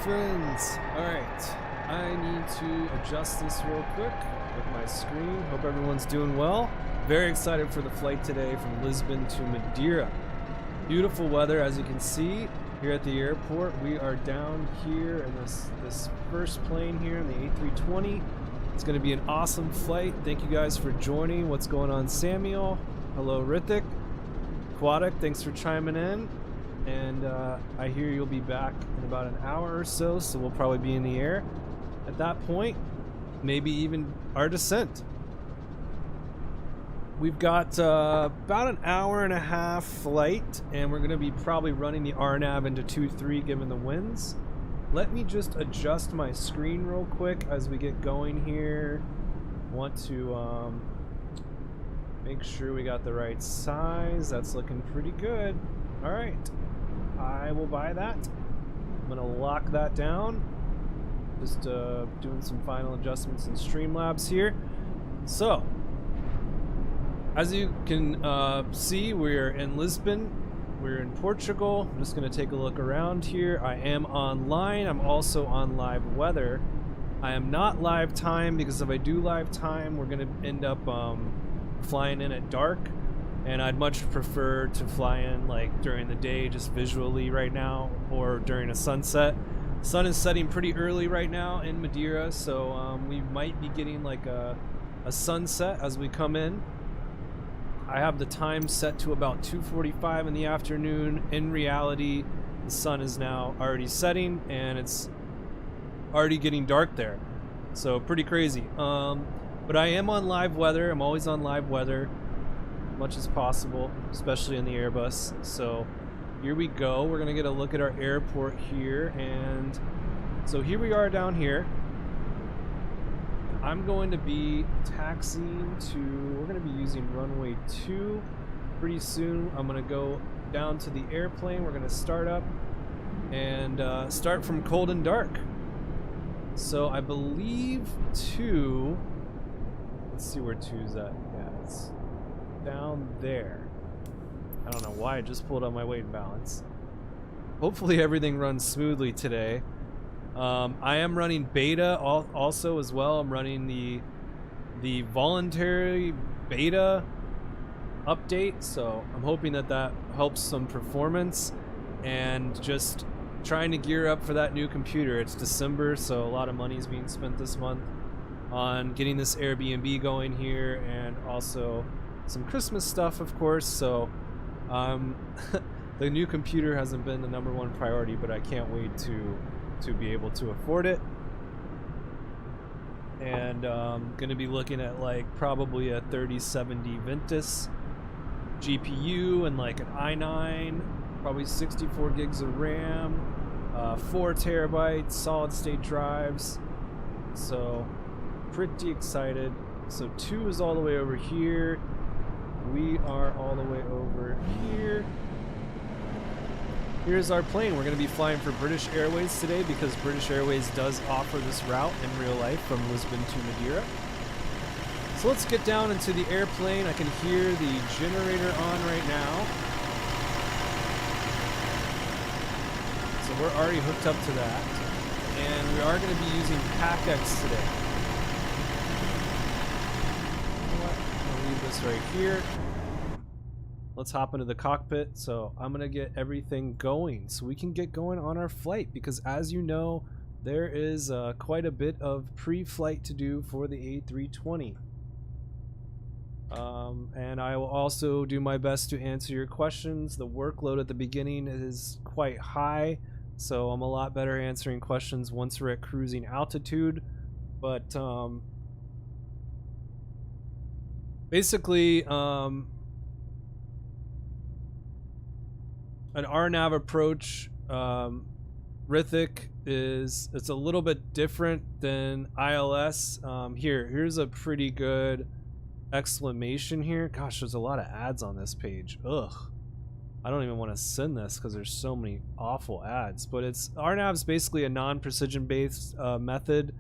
friends. Alright, I need to adjust this real quick with my screen. Hope everyone's doing well. Very excited for the flight today from Lisbon to Madeira. Beautiful weather, as you can see here at the airport. We are down here in this first plane here in the A320. It's going to be an awesome flight. Thank you guys for joining. What's going on, Samuel? Hello, Rithik. Aquatic, thanks for chiming in. And I hear you'll be back in about an hour or so, so we'll probably be in the air at that point. Maybe even our descent. We've got about an hour and a half flight, and we're going to be probably running the RNAV into 2-3 given the winds. Let me just adjust my screen real quick as we get going here. Want to make sure we got the right size. That's looking pretty good. All right, I will buy that. I'm gonna lock that down. Just doing some final adjustments in Streamlabs here. So, as you can see, we're in Lisbon. We're in Portugal. I'm just gonna take a look around here. I am online. I'm also on live weather. I am not live time because if I do live time, we're gonna end up flying in at dark. And I'd much prefer to fly in like during the day, just visually right now, or during a sunset. Sun is setting pretty early right now in Madeira, so we might be getting like a sunset as we come in. I have the time set to about 2:45 in the afternoon. In reality, the sun is now already setting and it's already getting dark there. So pretty crazy. But I am on live weather. I'm always on live weather much as possible, especially in the Airbus. So here we go. We're gonna get a look at our airport here, and so here we are down here. I'm going to be taxiing to, we're gonna be using runway 2 pretty soon. I'm gonna go down to the airplane. We're gonna start up and start from cold and dark. So I believe 2, let's see where 2's at. Yeah, it's down there. I don't know why I just pulled on my weight and balance. Hopefully everything runs smoothly today. I am running beta also as well. I'm running the voluntary beta update, so I'm hoping that that helps some performance and just trying to gear up for that new computer. It's December, so a lot of money is being spent this month on getting this Airbnb going here, and also some Christmas stuff, of course. So the new computer hasn't been the #1 priority, but I can't wait to be able to afford it. And gonna be looking at like probably a 3070 Ventus GPU and like an i9, probably 64 gigs of RAM, 4 terabytes solid state drives. So pretty excited. So 2 is all the way over here. We are all the way over here. Here's our plane. We're going to be flying for British Airways today because British Airways does offer this route in real life from Lisbon to Madeira. So let's get down into the airplane. I can hear the generator on right now. So we're already hooked up to that. And we are going to be using PacX today. This right here. Let's hop into the cockpit. So I'm gonna get everything going so we can get going on our flight, because as you know, there is quite a bit of pre-flight to do for the A320. And I will also do my best to answer your questions. The workload at the beginning is quite high, so I'm a lot better answering questions once we're at cruising altitude. But basically, an RNAV approach, Rithik, it's a little bit different than ILS. Here's a pretty good exclamation here. Gosh, there's a lot of ads on this page. Ugh. I don't even want to send this because there's so many awful ads. But it's RNAV's basically a non-precision based method,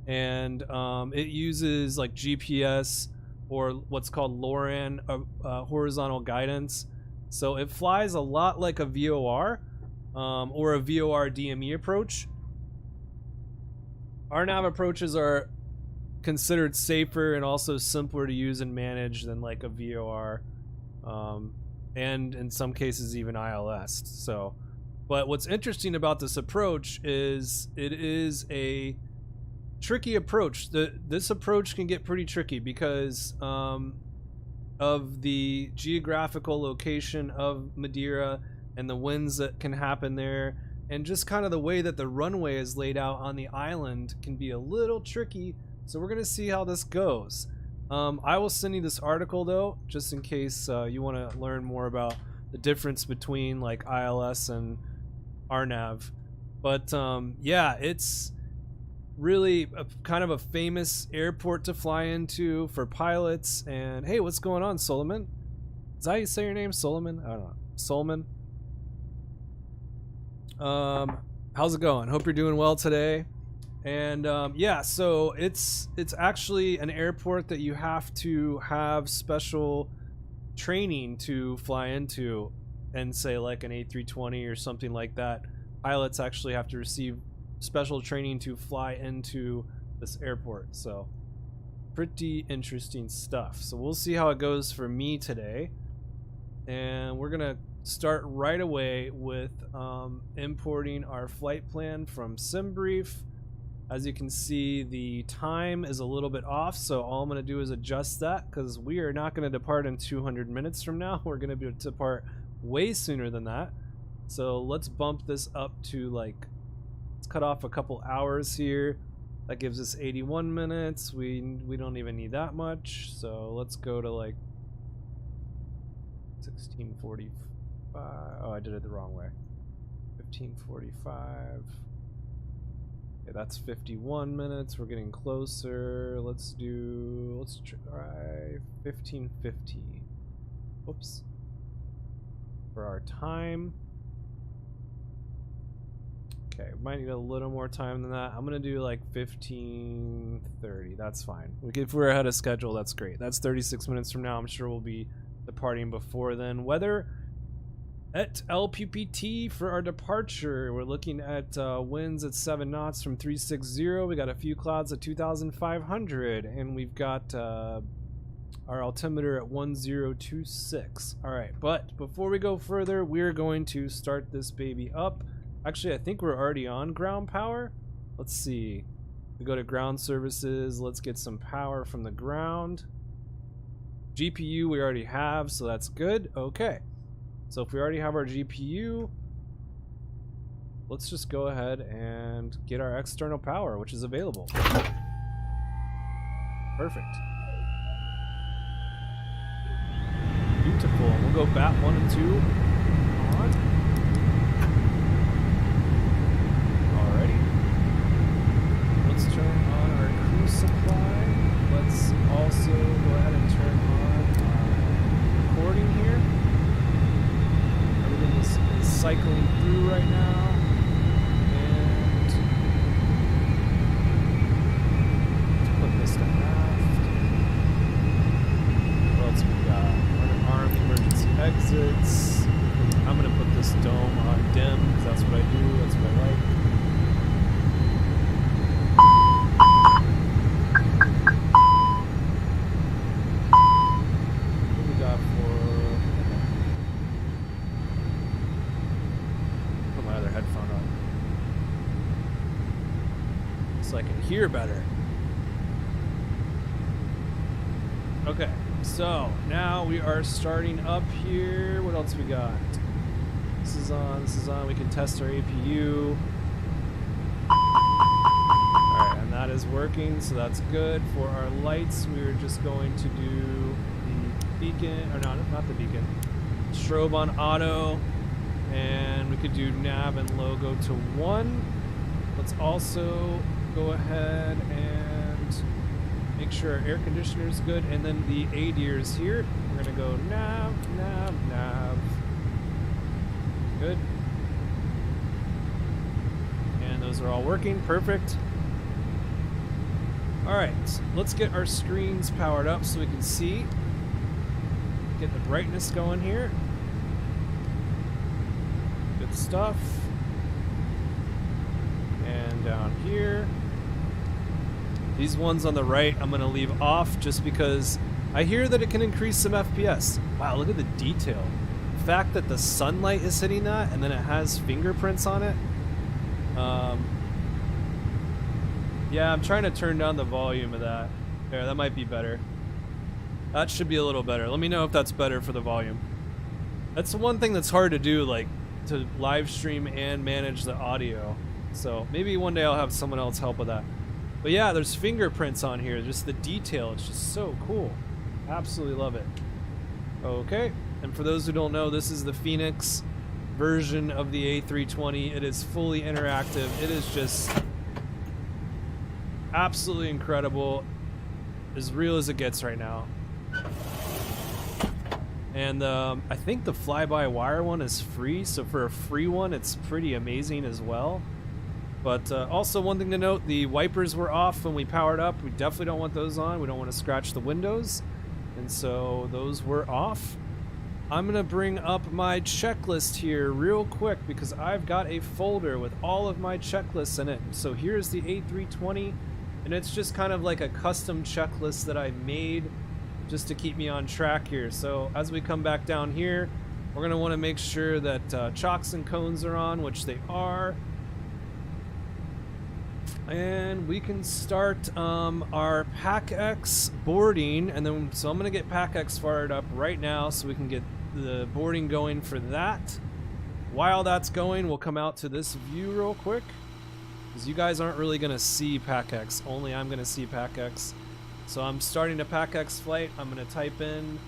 and it uses like GPS or what's called LORAN, horizontal guidance. So it flies a lot like a VOR or a VOR DME approach, RNAV approaches are considered safer and also simpler to use and manage than like a VOR, and in some cases even ILS. So, but what's interesting about this approach is it is a tricky approach. This approach can get pretty tricky because of the geographical location of Madeira and the winds that can happen there, and just kind of the way that the runway is laid out on the island can be a little tricky. So we're gonna see how this goes. I will send you this article though, just in case you want to learn more about the difference between like ILS and RNAV. But yeah, it's really kind of a famous airport to fly into for pilots. And hey, what's going on, Solomon? Is that how you say your name, Solomon? I don't know. Solomon. How's it going? Hope you're doing well today. And yeah, so it's actually an airport that you have to have special training to fly into, and say like an A320 or something like that. Pilots actually have to receive special training to fly into this airport. So pretty interesting stuff. So we'll see how it goes for me today, and we're gonna start right away with importing our flight plan from SimBrief. As you can see, the time is a little bit off, so all I'm going to do is adjust that, because we are not going to depart in 200 minutes from now. We're going to depart way sooner than that. So let's bump this up to, like, let's cut off a couple hours here. That gives us 81 minutes. We don't even need that much, so let's go to like 1645. Oh, I did it the wrong way. 1545. Okay, that's 51 minutes. We're getting closer. Let's try 1550. Oops. For our time. Okay, might need a little more time than that. I'm gonna do like 1530. That's fine. If we're ahead of schedule, that's great. That's 36 minutes from now. I'm sure we'll be departing before then. Weather at LPPT for our departure, we're looking at winds at 7 knots from 360. We got a few clouds at 2,500, and we've got our altimeter at 1026. All right, but before we go further, we're going to start this baby up. Actually, I think we're already on ground power. Let's see. We go to ground services. Let's get some power from the ground. GPU we already have, so that's good. Okay. So if we already have our GPU, let's just go ahead and get our external power, which is available. Perfect. Beautiful. We'll go bat 1 and 2 on. Alrighty. Let's turn on our cruise supply. Let's also go ahead and turn on recording here. Is cycling through right now, and let's put this to aft. What else we got? We're gonna arm the emergency exits. I'm gonna put this dome on dim because that's what I do. That's what I like. What we got for? Headphone on so I can hear better. Okay, so now we are starting up here. What else we got? This is on. We can test our APU. Alright, and that is working, so that's good. For our lights, we are just going to do the beacon, or no, not the beacon. Strobe on auto. And we could do nav and logo to 1. Let's also go ahead and make sure our air conditioner is good. And then the ADIR is here. We're going to go nav, nav, nav. Good. And those are all working. Perfect. All right. Let's get our screens powered up so we can see. Get the brightness going here. Stuff. And down here. These ones on the right I'm gonna leave off just because I hear that it can increase some FPS. Wow, look at the detail. The fact that the sunlight is hitting that and then it has fingerprints on it. Yeah, I'm trying to turn down the volume of that. There, that might be better. That should be a little better. Let me know if that's better for the volume. That's the one thing that's hard to do, like to live stream and manage the audio. So maybe one day I'll have someone else help with that. But yeah, there's fingerprints on here. Just the detail, it's just so cool. Absolutely love it. Okay, and for those who don't know, this is the Fenix version of the A320. It is fully interactive. It is just absolutely incredible. As real as it gets right now. And I think the fly-by-wire one is free, so for a free one, it's pretty amazing as well. But also one thing to note, the wipers were off when we powered up. We definitely don't want those on. We don't want to scratch the windows. And so those were off. I'm going to bring up my checklist here real quick because I've got a folder with all of my checklists in it. So here's the A320, and it's just kind of like a custom checklist that I made just to keep me on track here. So as we come back down here, we're going to want to make sure that chocks and cones are on, which they are. And we can start our PacX boarding, and then so I'm going to get PacX fired up right now so we can get the boarding going for that. While that's going, we'll come out to this view real quick because you guys aren't really going to see PacX, only I'm going to see PacX. So I'm starting a PacX flight. I'm going to type in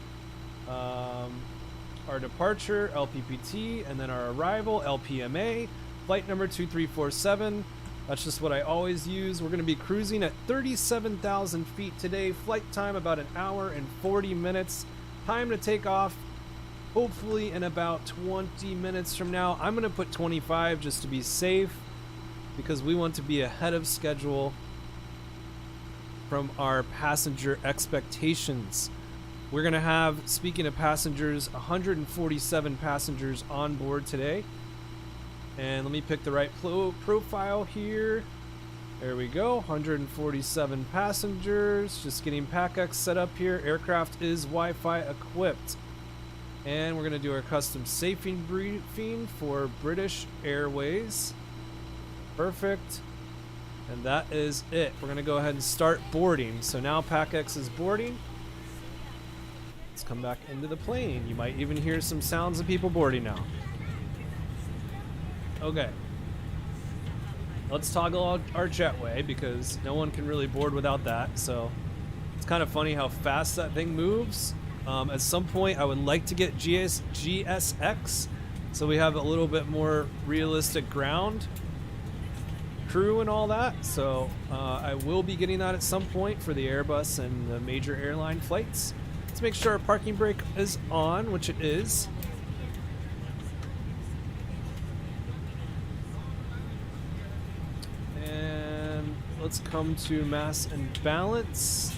our departure, LPPT, and then our arrival, LPMA, flight number 2347. That's just what I always use. We're going to be cruising at 37,000 feet today. Flight time about 1 hour and 40 minutes. Time to take off, hopefully in about 20 minutes from now. I'm going to put 25 just to be safe because we want to be ahead of schedule from our passenger expectations. We're going to have, speaking of passengers, 147 passengers on board today. And let me pick the right profile here. There we go, 147 passengers. Just getting PacX set up here. Aircraft is Wi-Fi equipped. And we're going to do our custom safety briefing for British Airways. Perfect. And that is it. We're going to go ahead and start boarding. So now PacX is boarding. Let's come back into the plane. You might even hear some sounds of people boarding now. Okay, let's toggle our jetway because no one can really board without that. So it's kind of funny how fast that thing moves. At some point, I would like to get GSX so we have a little bit more realistic ground crew and all that. So I will be getting that at some point for the Airbus and the major airline flights. Let's make sure our parking brake is on, which it is. Let's come to mass and balance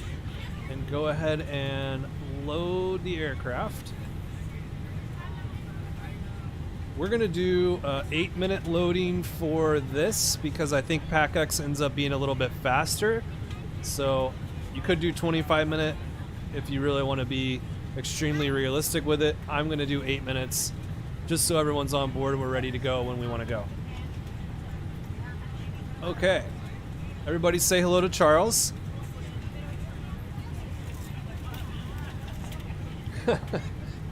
and go ahead and load the aircraft. We're going to do 8-minute loading for this because I think PacX ends up being a little bit faster. So you could do 25-minute if you really want to be extremely realistic with it. I'm going to do 8 minutes just so everyone's on board and we're ready to go when we want to go. Okay. Everybody say hello to Charles.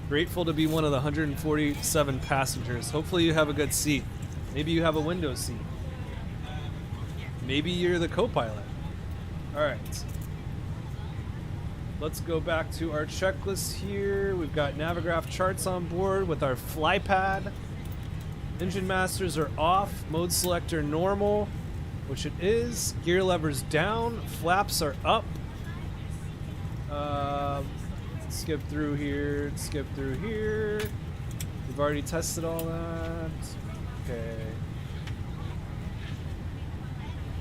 Grateful to be one of the 147 passengers. Hopefully you have a good seat. Maybe you have a window seat. Maybe you're the co-pilot. All right. Let's go back to our checklist here. We've got Navigraph charts on board with our fly pad. Engine masters are off. Mode selector normal, which it is. Gear levers down, flaps are up. Skip through here, skip through here. We've already tested all that. Okay.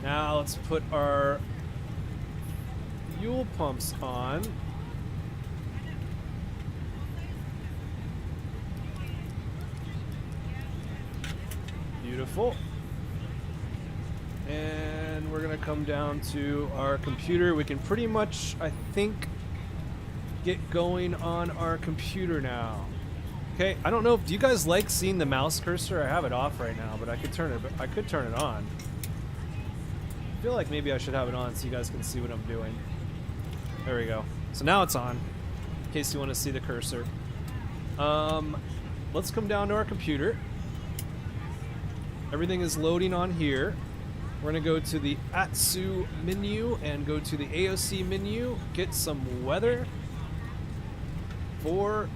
Now let's put our fuel pumps on. Beautiful. And And we're gonna come down to our computer. We can pretty much, I think, get going on our computer now. Okay, I don't know. Do you guys like seeing the mouse cursor? I have it off right now, but I could turn it on. I feel like maybe I should have it on so you guys can see what I'm doing. There we go. So now it's on, in case you want to see the cursor. Let's come down to our computer. Everything is loading on here. We're gonna go to the ATSU menu and go to the AOC menu, get some weather for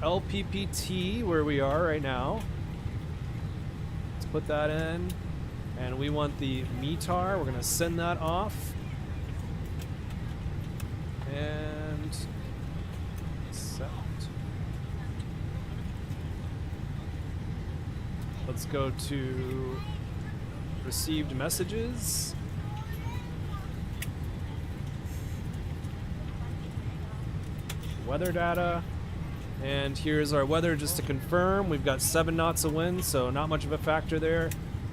LPPT, where we are right now. Let's put that in. And we want the METAR. We're gonna send that off. And set. Let's go to received messages. Weather data. And here's our weather just to confirm. We've got 7 knots of wind, so not much of a factor there.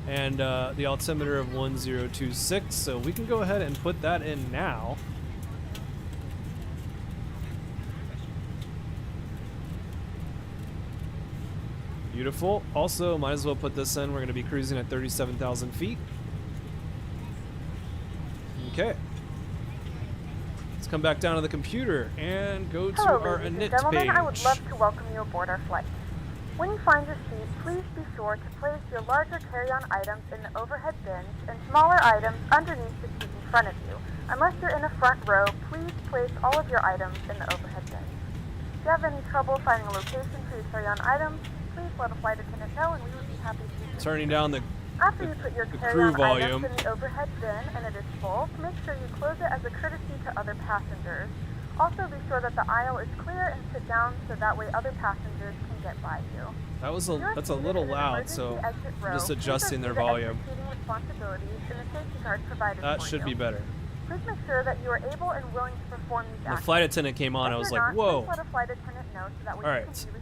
And the altimeter of 1026, so we can go ahead and put that in now. Beautiful. Also, might as well put this in. We're going to be cruising at 37,000 feet. Okay. Let's come back down to the computer and go to our init page. I would love to welcome you aboard our flight. When you find your seat, please be sure to place your larger carry-on items in the overhead bins and smaller items underneath the seat in front of you. Unless you're in the front row, please place all of your items in the overhead bins. If you have any trouble finding a location for your carry-on items, please let a flight attendant know and we would be happy to. Turning down the After you put your carry-on items in the overhead bin and it is full, make sure you close it as a courtesy to other passengers. Also be sure that the aisle is clear and sit down so that way other passengers can get by you. That's a little loud, so I'm just adjusting their volume. That should be better. Please make sure that you are able and willing to perform these actions. The flight attendant came on, I was like, whoa. Please let a flight attendant know so that we can be received.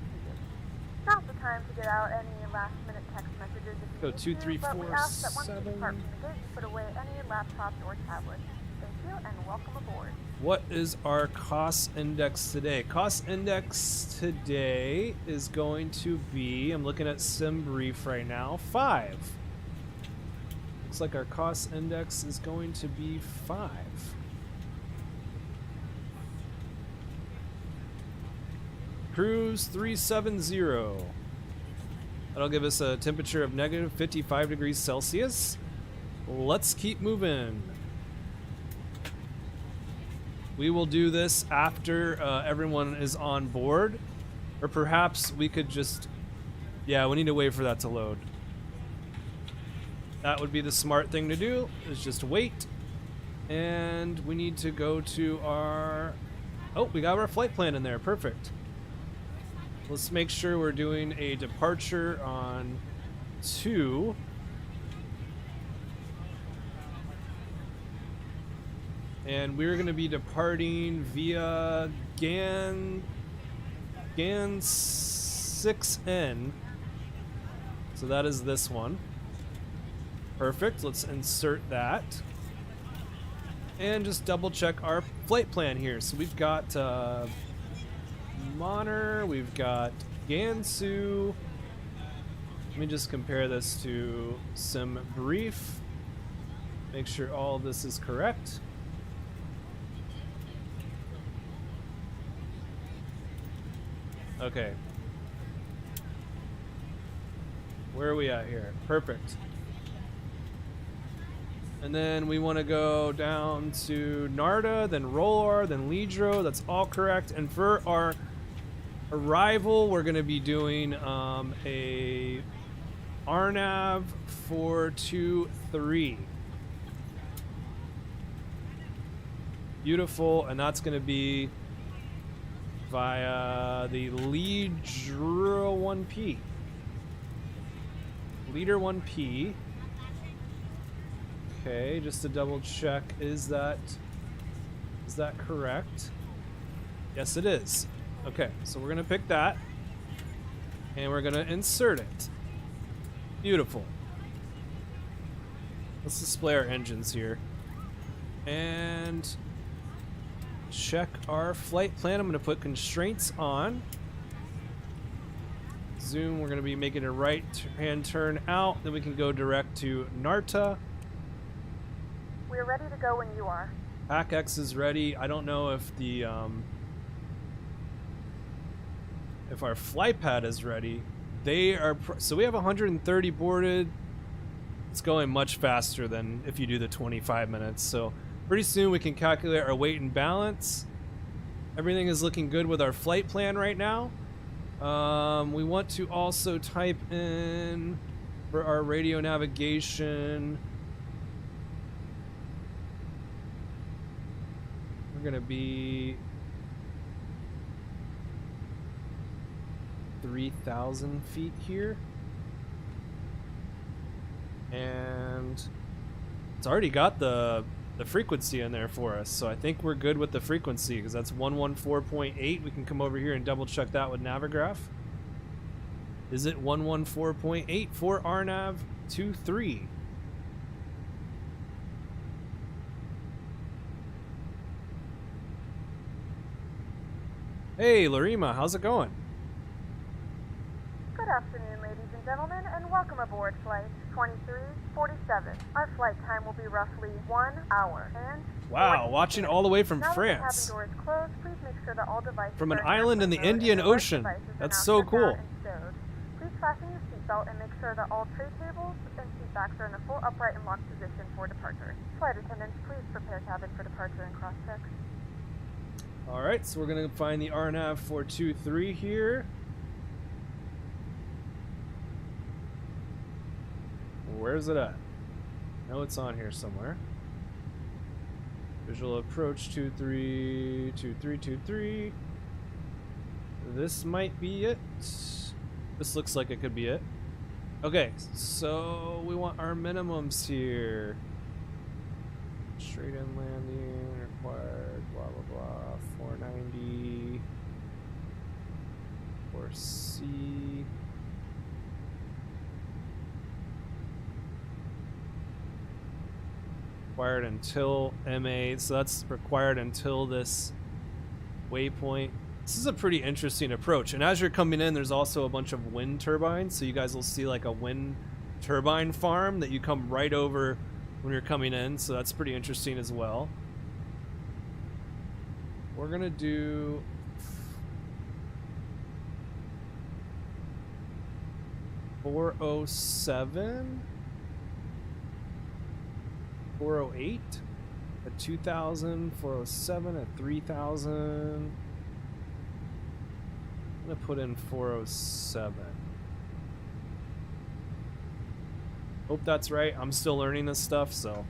Now's the time to get out any last-minute text messages if you go 2, 3, 4, 7. We ask that once you depart from the gate, you put away any laptops or tablets. Thank you and welcome aboard. What is our cost index today? Cost index today is going to be, I'm looking at SimBrief right now, 5. Looks like our cost index is going to be 5. Cruise 370. That'll give us a temperature of negative 55 degrees Celsius. Let's keep moving. We will do this after everyone is on board. Or perhaps we could just... Yeah, we need to wait for that to load. That would be the smart thing to do, is just wait. And we need to go to our... Oh, we got our flight plan in there. Perfect. Let's make sure we're doing a departure on 2. And we're going to be departing via GAN 6N. So that is this one. Perfect. Let's insert that. And just double check our flight plan here. So we've got Monter, we've got Gansu. Let me just compare this to SimBrief. Make sure all of this is correct. Okay. Where are we at here? Perfect. And then we want to go down to Narda, then Rolar, then Lidro. That's all correct. And for our arrival, we're going to be doing a RNAV 423. Beautiful. And that's going to be via the Leader 1P. Leader 1P. Okay, just to double check, is that correct? Yes, it is. Okay, so we're gonna pick that and we're gonna insert it. Beautiful. Let's display our engines here. And check our flight plan. I'm going to put constraints on. Zoom, we're going to be making a right-hand turn out. Then we can go direct to Narta. We're ready to go when you are. PacX is ready. I don't know if the if our flight pad is ready. They are so we have 130 boarded. It's going much faster than if you do the 25 minutes. So pretty soon we can calculate our weight and balance. Everything is looking good with our flight plan right now. We want to also type in for our radio navigation. We're gonna be 3,000 feet here. And it's already got the frequency in there for us, so I think we're good with the frequency because that's 114.8. We can come over here and double check that with Navigraph. Is it 114.8 for RNAV 23? Hey Larima, how's it going? Good afternoon, ladies and gentlemen, and welcome aboard Flight 2347. Our flight time will be roughly 1 hour. And wow, watching all the way from now France. That the cabin door is closed, please make sure that all devices From an are island in the airplane mode Indian and device Ocean. devices are That's now so shut cool. down and stowed. Please fasten your seatbelt and make sure that all tray tables and seat backs are in a full upright and locked position for departure. Flight attendants, please prepare cabin for departure and cross-check. Alright, so we're going to find the RNAV 423 here. Where's it at? I know it's on here somewhere. Visual approach 232323. This might be it. This looks like it could be it. Okay, so we want our minimums here. Straight in landing required, blah blah blah. 490. 4C. Required until MA, so that's required until this waypoint. This is a pretty interesting approach, and as you're coming in there's also a bunch of wind turbines, so you guys will see like a wind turbine farm that you come right over when you're coming in, so that's pretty interesting as well. We're gonna do 407, 408 at 2,000, 407 at 3,000. I'm gonna put in 407. Hope that's right. I'm still learning this stuff, so.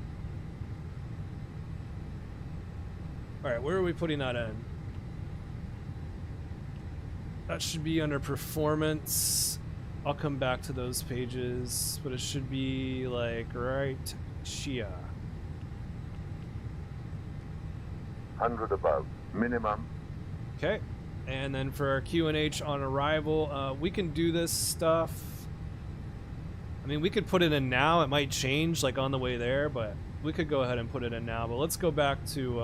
Alright, where are we putting that in? That should be under performance. I'll come back to those pages, but it should be like right here. 100 above, minimum. Okay, and then for our QNH on arrival, we can do this stuff. I mean, we could put it in now. It might change like on the way there, but we could go ahead and put it in now. But let's go back to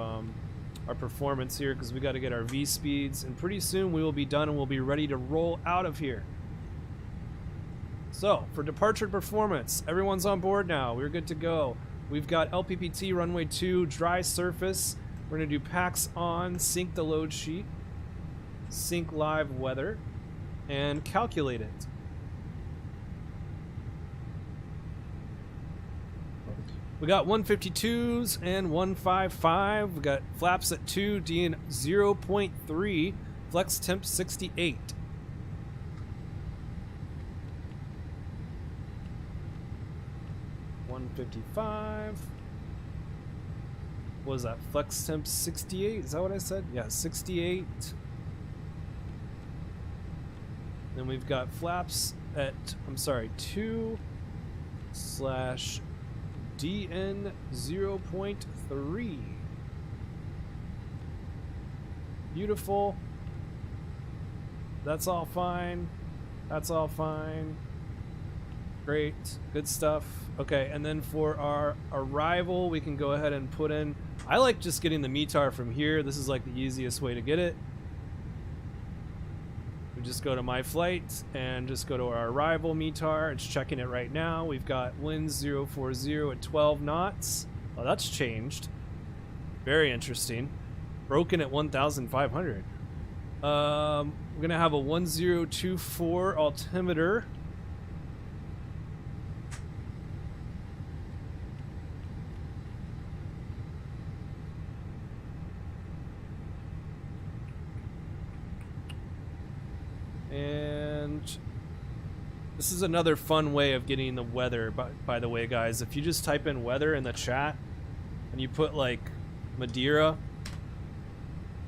our performance here because we got to get our V speeds, and pretty soon we will be done and we'll be ready to roll out of here. So for departure performance, everyone's on board now. We're good to go. We've got LPPT runway 2 dry surface. We're gonna do PacX on, sync the load sheet, sync live weather, and calculate it. We got 152s and 155. We got flaps at 2, DN 0.3, flex temp 68. $155. What was that? Flex temp 68? Is that what I said? Yeah, 68. Then we've got flaps at, 2/DN 0.3. Beautiful. That's all fine. That's all fine. Great, good stuff. Okay, and then for our arrival, we can go ahead and put in, I like just getting the METAR from here. This is like the easiest way to get it. We just go to my flight and just go to our arrival METAR. It's checking it right now. We've got winds 040 at 12 knots. Oh, that's changed. Very interesting. Broken at 1,500. We're gonna have a 1024 altimeter. And this is another fun way of getting the weather, by the way, guys. If you just type in weather in the chat and you put like Madeira,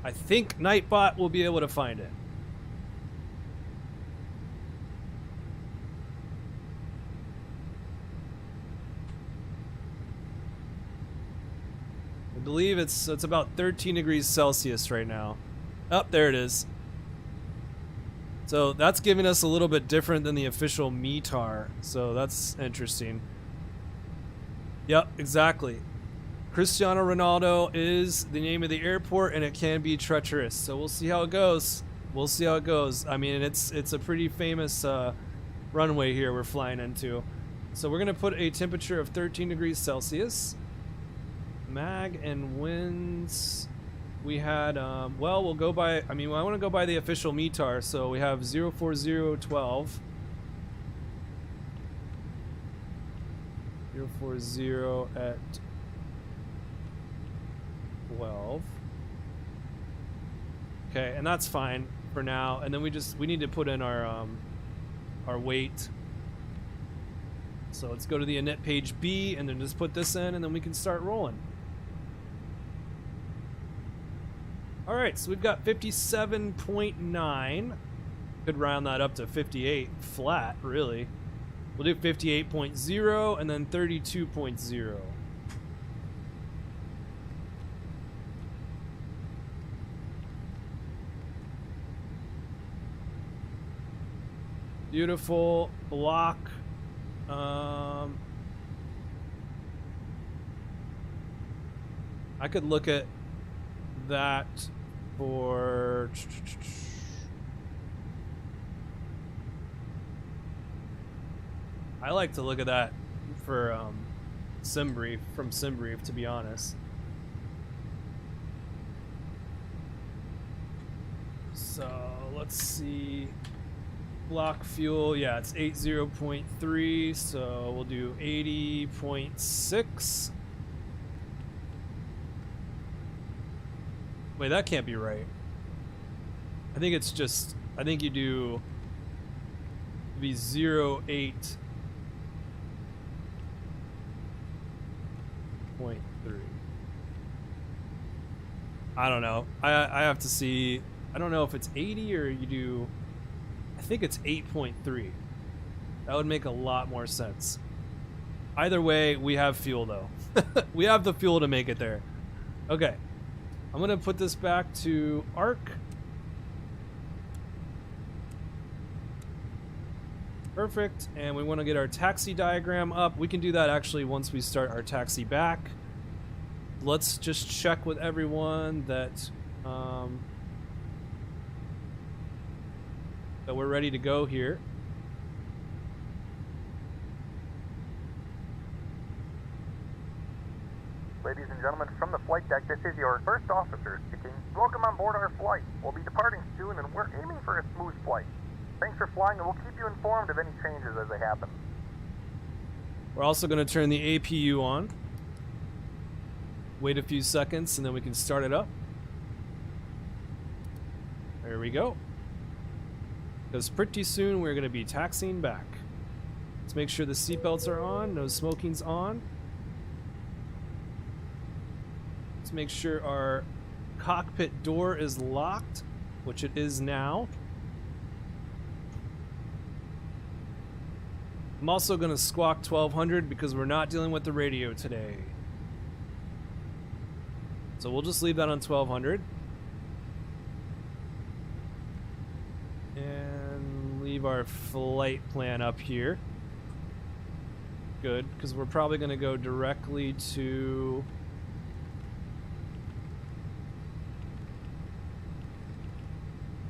I think Nightbot will be able to find it. I believe it's about 13 degrees Celsius right now. Oh, there it is. So that's giving us a little bit different than the official METAR. So that's interesting. Yep, exactly. Cristiano Ronaldo is the name of the airport, and it can be treacherous. So we'll see how it goes. We'll see how it goes. I mean, it's a pretty famous runway here we're flying into. So we're gonna put a temperature of 13 degrees Celsius. Mag and winds. We had, well, we'll go by, I mean, I want to go by the official METAR, so we have 04012. 040 at 12. Okay, and that's fine for now. And then we need to put in our weight. So let's go to the init page B and then just put this in, and then we can start rolling. All right, so we've got 57.9. Could round that up to 58 flat, really. We'll do 58.0 and then 32.0. Beautiful block. I could look at that for I like to look at that for SimBrief, from SimBrief, to be honest. So let's see, block fuel, yeah, it's 80.3, so we'll do 80.6. Wait, that can't be right. I think it's just, I think you do be 08.3. I don't know. I have to see. I don't know if it's 80 or you do, I think it's 8.3. That would make a lot more sense. Either way, we have fuel though. We have the fuel to make it there. Okay. I'm gonna put this back to ARC. Perfect, and we want to get our taxi diagram up. We can do that actually once we start our taxi back. Let's just check with everyone that that we're ready to go here. Ladies and gentlemen, from the flight deck, this is your first officer speaking. Welcome on board our flight. We'll be departing soon, and we're aiming for a smooth flight. Thanks for flying, and we'll keep you informed of any changes as they happen. We're also going to turn the APU on. Wait a few seconds, and then we can start it up. There we go. Because pretty soon we're going to be taxiing back. Let's make sure the seatbelts are on, no smoking's on. Let's make sure our cockpit door is locked, which it is now. I'm also going to squawk 1200 because we're not dealing with the radio today. So we'll just leave that on 1200. And leave our flight plan up here. good, because we're probably going to go directly to...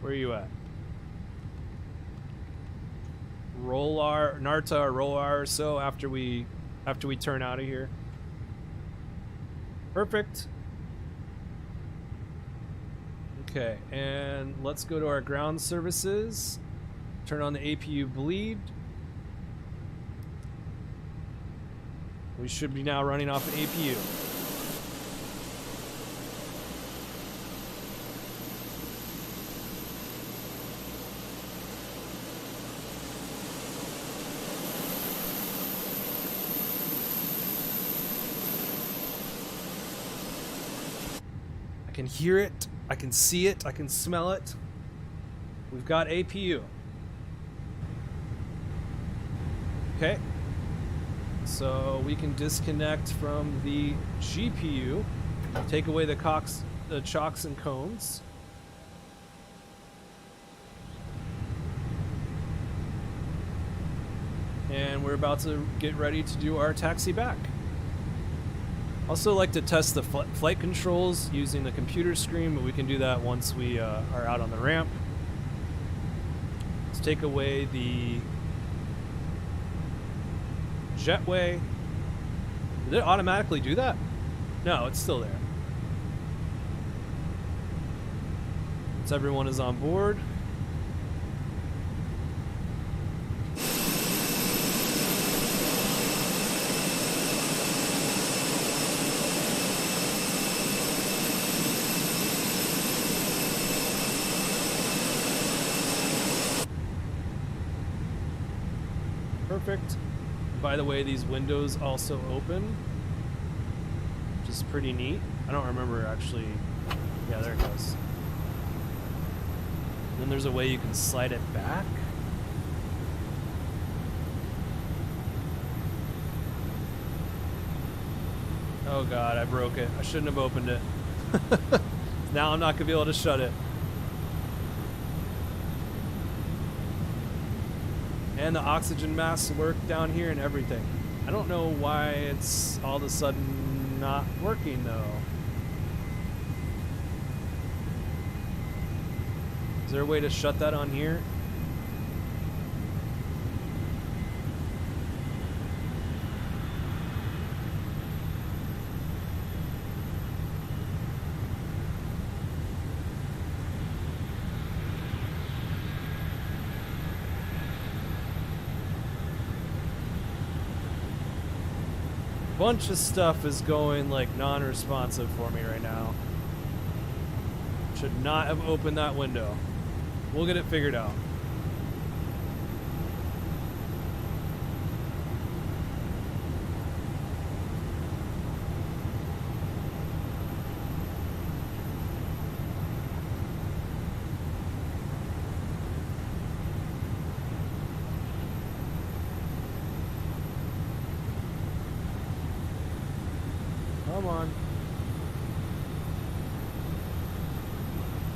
Where are you at? Rolar, Narta or Rolar or so after we turn out of here. Perfect. Okay, and let's go to our ground services. Turn on the APU bleed. We should be now running off an APU. I can hear it, I can see it, I can smell it. We've got APU. Okay. So we can disconnect from the GPU, take away the chocks and cones. And we're about to get ready to do our taxi back. Also like to test the flight controls using the computer screen, but we can do that once we are out on the ramp. Let's take away the jetway. Did it automatically do that? No, it's still there. Once everyone is on board. Perfect. By the way, these windows also open, which is pretty neat. I don't remember actually. Yeah, there it goes. And then there's a way you can slide it back. Oh god, I broke it. I shouldn't have opened it. Now I'm not gonna be able to shut it. And the oxygen masks work down here and everything. I don't know why it's all of a sudden not working though. Is there a way to shut that on here? Bunch of stuff is going like non-responsive for me right now. Should not have opened that window. We'll get it figured out. Come on.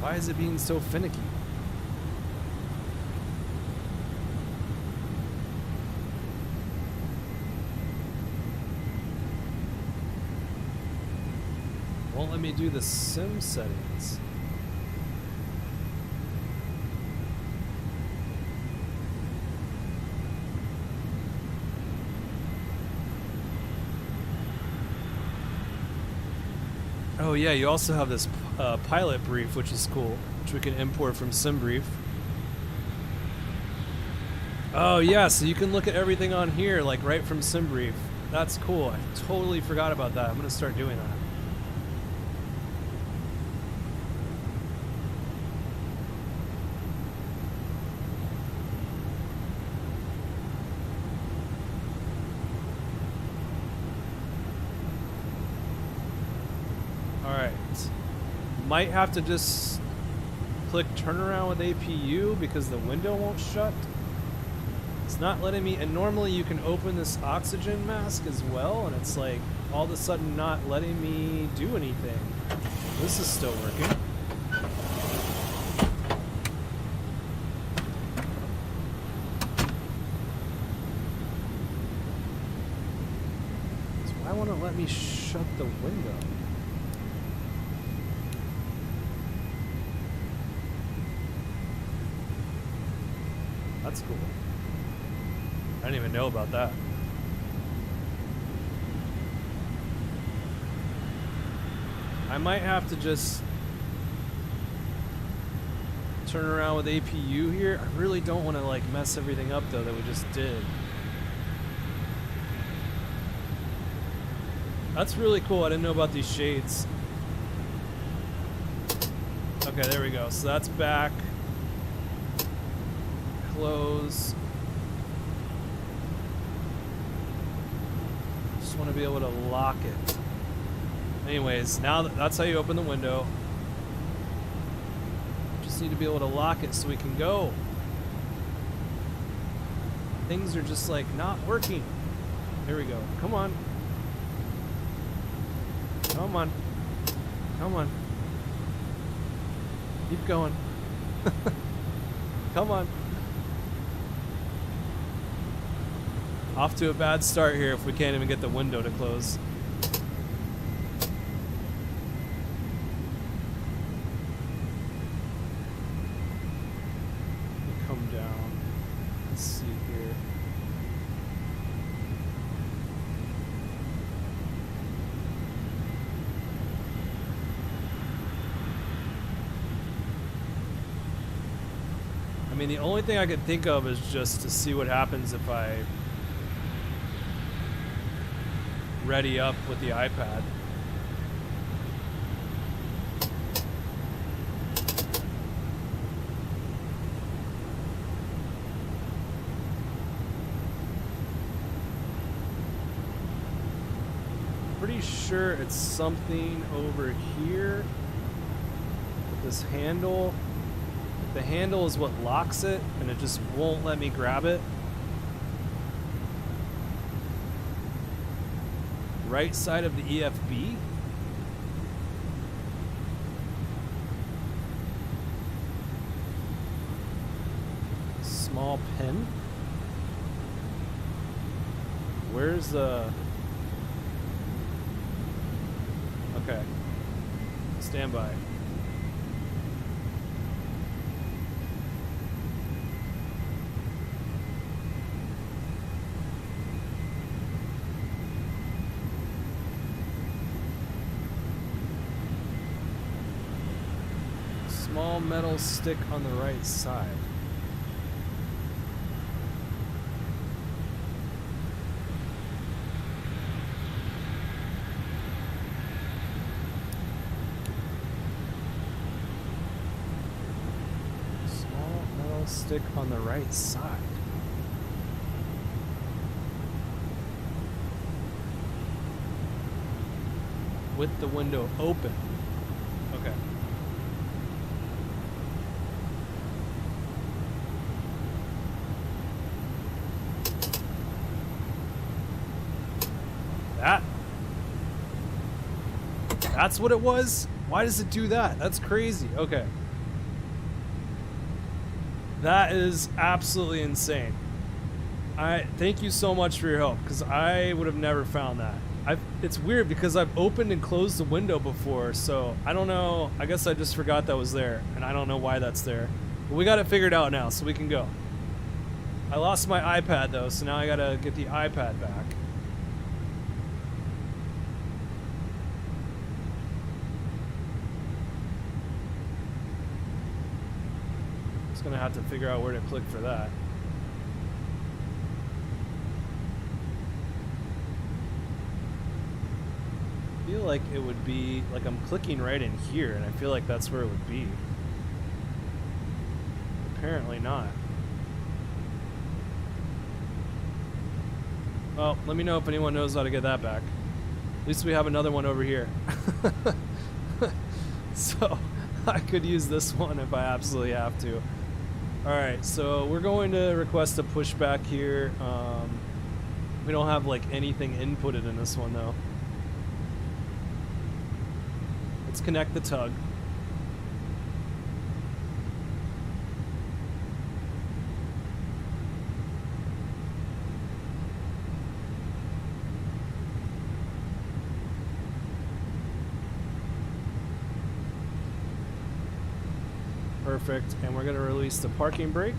Why is it being so finicky? Won't let me do the sim settings. Oh yeah, you also have this pilot brief, which is cool, which we can import from SimBrief. Oh yeah, so you can look at everything on here, like right from SimBrief. That's cool. I totally forgot about that. I'm gonna start doing that. Might have to just click turnaround with APU because the window won't shut. It's not letting me, and normally you can open this oxygen mask as well, and it's like all of a sudden not letting me do anything. This is still working. let me shut the window. That's cool. I didn't even know about that. I might have to just turn around with APU here. I really don't want to like mess everything up though that we just did. That's really cool. I didn't know about these shades. Okay, there we go. So that's back. Close. Just want to be able to lock it. Anyways, now that's how you open the window. Just need to be able to lock it so we can go. Things are just like not working. There we go. Come on. Come on. Come on. Keep going. Come on. Off to a bad start here if we can't even get the window to close. Come down. Let's see here. I mean, the only thing I could think of is just to see what happens if I ready up with the iPad. Pretty sure it's something over here with this handle. The handle is what locks it, and it just won't let me grab it. Right side of the EFB. Small pin. Where's the... Okay. Stand by. Small metal stick on the right side. Small metal stick on the right side. With the window open. Okay. That's what it was? Why does it do that? That's crazy. Okay. That is absolutely insane. Thank you so much for your help, because I would have never found that. It's weird because I've opened and closed the window before, so I don't know. I guess I just forgot that was there, and I don't know why that's there. But we got it figured out now, so we can go. I lost my iPad though, so now I gotta get the iPad back. Gonna have to figure out where to click for that. I feel like it would be like I'm clicking right in here, and I feel like that's where it would be. Apparently not. Well, let me know if anyone knows how to get that back. At least we have another one over here. So I could use this one if I absolutely have to. Alright, so we're going to request a pushback here. We don't have like anything inputted in this one though. Let's connect the tug. Perfect. And we're going to release the parking brake.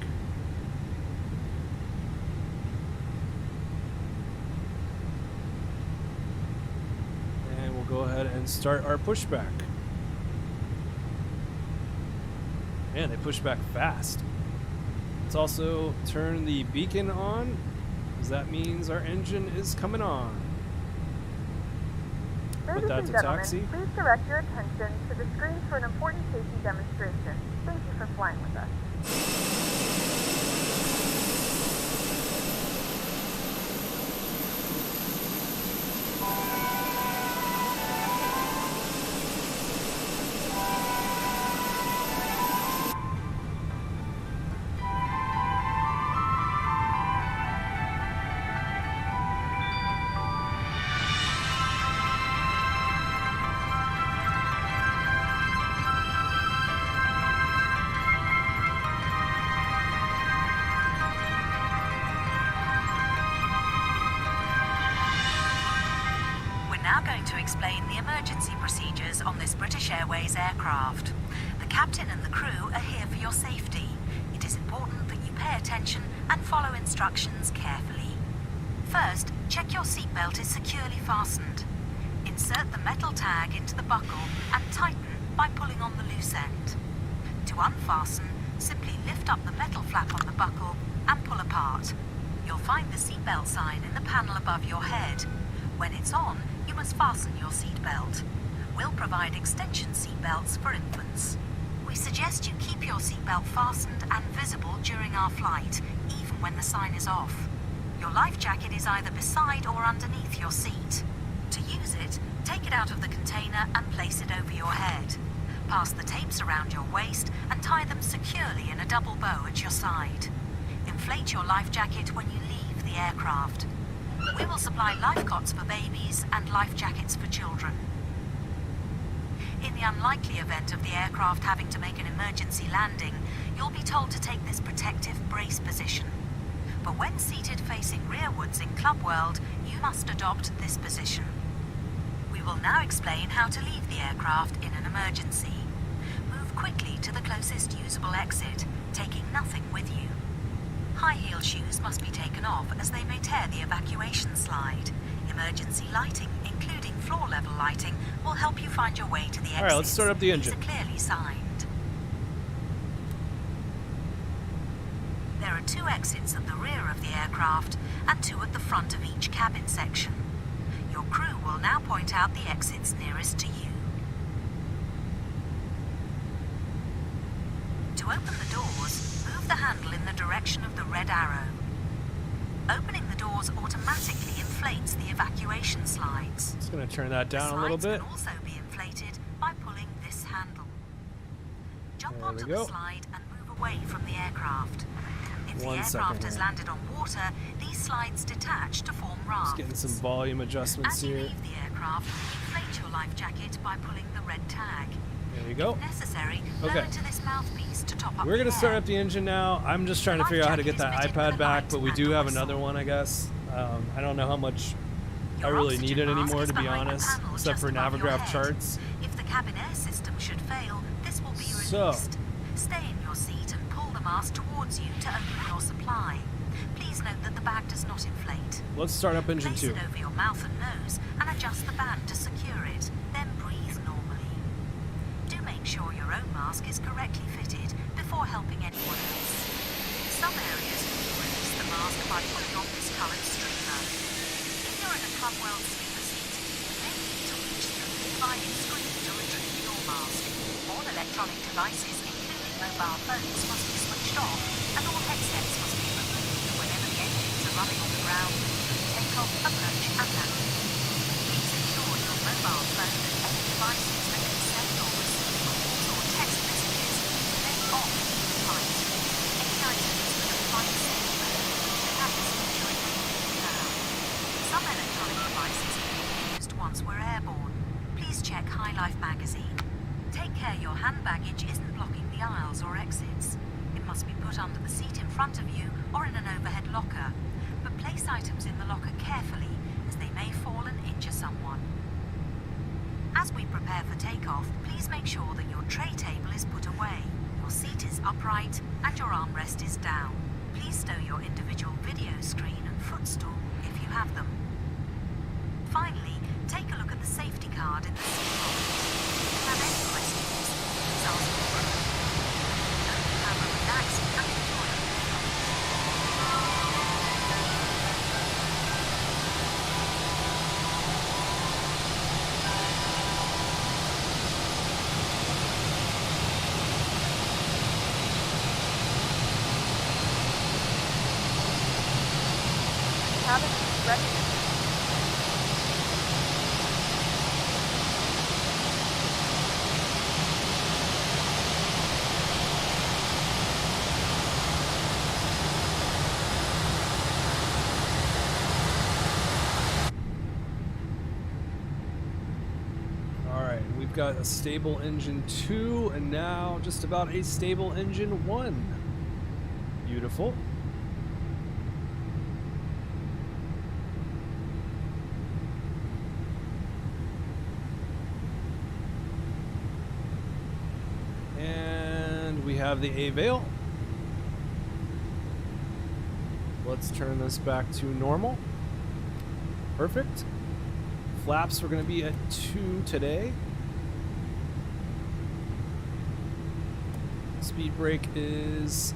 And we'll go ahead and start our pushback. Man, they push back fast. Let's also turn the beacon on, because that means our engine is coming on. Ladies that and to gentlemen, taxi. please direct your attention to the screen for an important safety demonstration. Thank you for flying with us. Now going to explain the emergency procedures on this British Airways aircraft. The captain and the crew are here for your safety. It is important that you pay attention and follow instructions carefully. First, check your seatbelt is securely fastened. Insert the metal tag into the buckle and tighten by pulling on the loose end. To unfasten, simply lift up the metal flap on the buckle and pull apart. You'll find the seatbelt sign in the panel above your head. When it's on, you must fasten your seatbelt. We'll provide extension seatbelts for infants. We suggest you keep your seatbelt fastened and visible during our flight, even when the sign is off. Your life jacket is either beside or underneath your seat. To use it, take it out of the container and place it over your head. Pass the tapes around your waist and tie them securely in a double bow at your side. Inflate your life jacket when you leave the aircraft. We will supply life cots for babies and life jackets for children. In the unlikely event of the aircraft having to make an emergency landing, you'll be told to take this protective brace position. But when seated facing rearwards in Club World, you must adopt this position. We will now explain how to leave the aircraft in an emergency. Move quickly to the closest usable exit, taking nothing with you. High heel shoes must be taken off as they may tear the evacuation slide. Emergency lighting, including floor-level lighting, will help you find your way to the exits. All right, let's start up the engine. These are clearly signed. There are 2 exits at the rear of the aircraft and 2 at the front of each cabin section. Your crew will now point out the exits nearest to you. To open the doors, move the handle in the direction of the red arrow. Opening the doors automatically inflates the evacuation slides. Just going to turn that down a little bit. The slides can also be inflated by pulling this handle. Jump There onto we the go. slide and move away from the aircraft. If the 1 second aircraft has here. landed on water, these slides detach to form rafts. Just getting some volume adjustments As you here. leave the aircraft, inflate your life jacket by pulling the red tag. There we go. If necessary, Okay. blow into this mouthpiece to top up We're the going to start air. up the engine now. I'm just trying to life figure out how to jacket get that is fitted with iPad a back, light but we and do a have whistle. another one, I guess. I don't know how much I Your really need oxygen it mask anymore, is to be behind the honest, panel except just for above your Navigraph head. charts. If the cabin air system should fail, this will be So. released. Stay in your seat and pull the mask towards you to open your supply. Please note that the bag does not inflate. Let's start up engine Place 2. it over your mouth and nose and adjust the band to secure it, then breathe normally. Do make sure your own mask is correctly fitted before helping anyone else. In some areas, you release the mask by pulling on this coloured streamer. If you're in a Club World sleeper seat, you may need to reach the provided screen to retrieve your mask. All electronic devices, including mobile phones, must be switched off, and all headsets must be removed whenever the engines are running on the ground during takeoff, approach, and landing. Please ensure your mobile phone and any devices that can send or receive calls or text messages remain off in flight. Any items with a flight safety mode should have this feature enabled now. Some electronic devices can be used once we're airborne. Please check High Life magazine. Take care your hand baggage isn't blocking the aisles or exits. It must be put under the seat in front of you or in an overhead locker. But place items in the locker carefully, as they may fall and injure someone. As we prepare for takeoff, please make sure that your tray table is put away, your seat upright and your armrest is down. Please stow your individual video screen and footstool if you have them. Finally, take a look at the safety card in the seat pocket. If you have any questions, please ask the crew. Have a relaxing and enjoyable Cabin is ready. Alright, we've got a stable engine 2 and now just about a stable engine 1. Beautiful. And we have the A-Veil. Let's turn this back to normal. Perfect. Flaps, we're going to be at 2 today. Speed brake is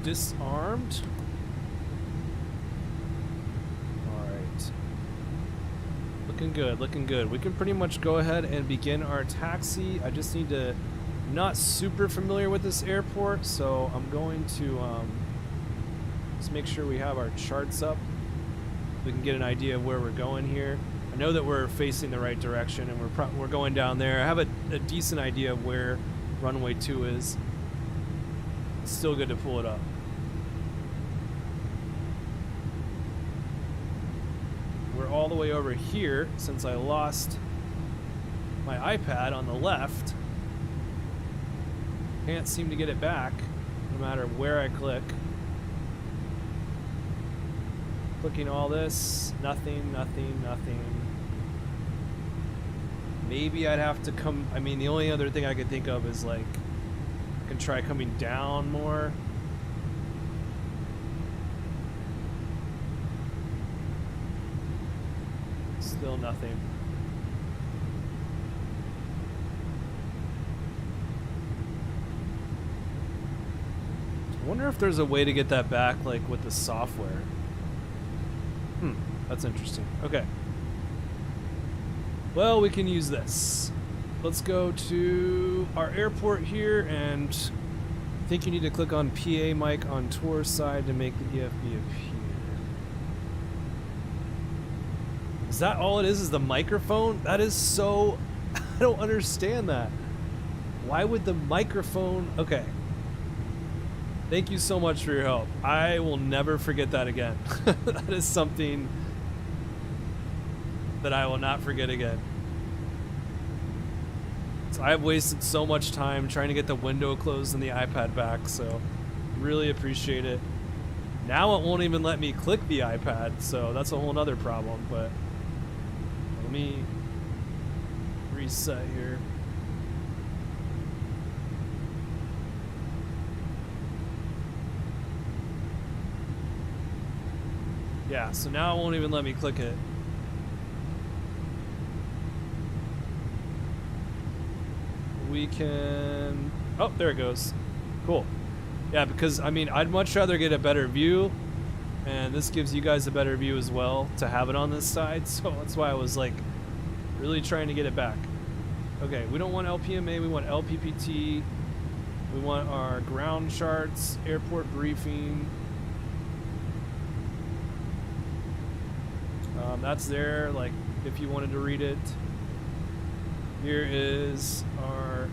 disarmed. Alright. Looking good, looking good. We can pretty much go ahead and begin our taxi. I just need to... I'm not super familiar with this airport, so I'm going to just make sure we have our charts up. We can get an idea of where we're going here. I know that we're facing the right direction and we're going down there. I have a decent idea of where runway 2 is. It's still good to pull it up. We're all the way over here since I lost my iPad on the left. Can't seem to get it back no matter where I click. Clicking all this, nothing, nothing, nothing. Maybe I'd have to come, I mean, the only other thing I could think of is like, I can try coming down more. Still nothing. I wonder if there's a way to get that back, like with the software. That's interesting. Okay. Well, we can use this. Let's go to our airport here, and I think you need to click on PA mic on tour side to make the EFB appear. Is that all it is the microphone? That is so... I don't understand that. Why would the microphone... Okay. Thank you so much for your help. I will never forget that again. That is something that I will not forget again. So I've wasted so much time trying to get the window closed and the iPad back, so really appreciate it. Now it won't even let me click the iPad, so that's a whole nother problem, but let me reset here. Yeah, so now it won't even let me click it. We can... Oh, there it goes. Cool. Yeah, because, I mean, I'd much rather get a better view, and this gives you guys a better view as well to have it on this side, so that's why I was, like, really trying to get it back. Okay, we don't want LPMA, we want LPPT. We want our ground charts, airport briefing. That's there, like, if you wanted to read it. Here is our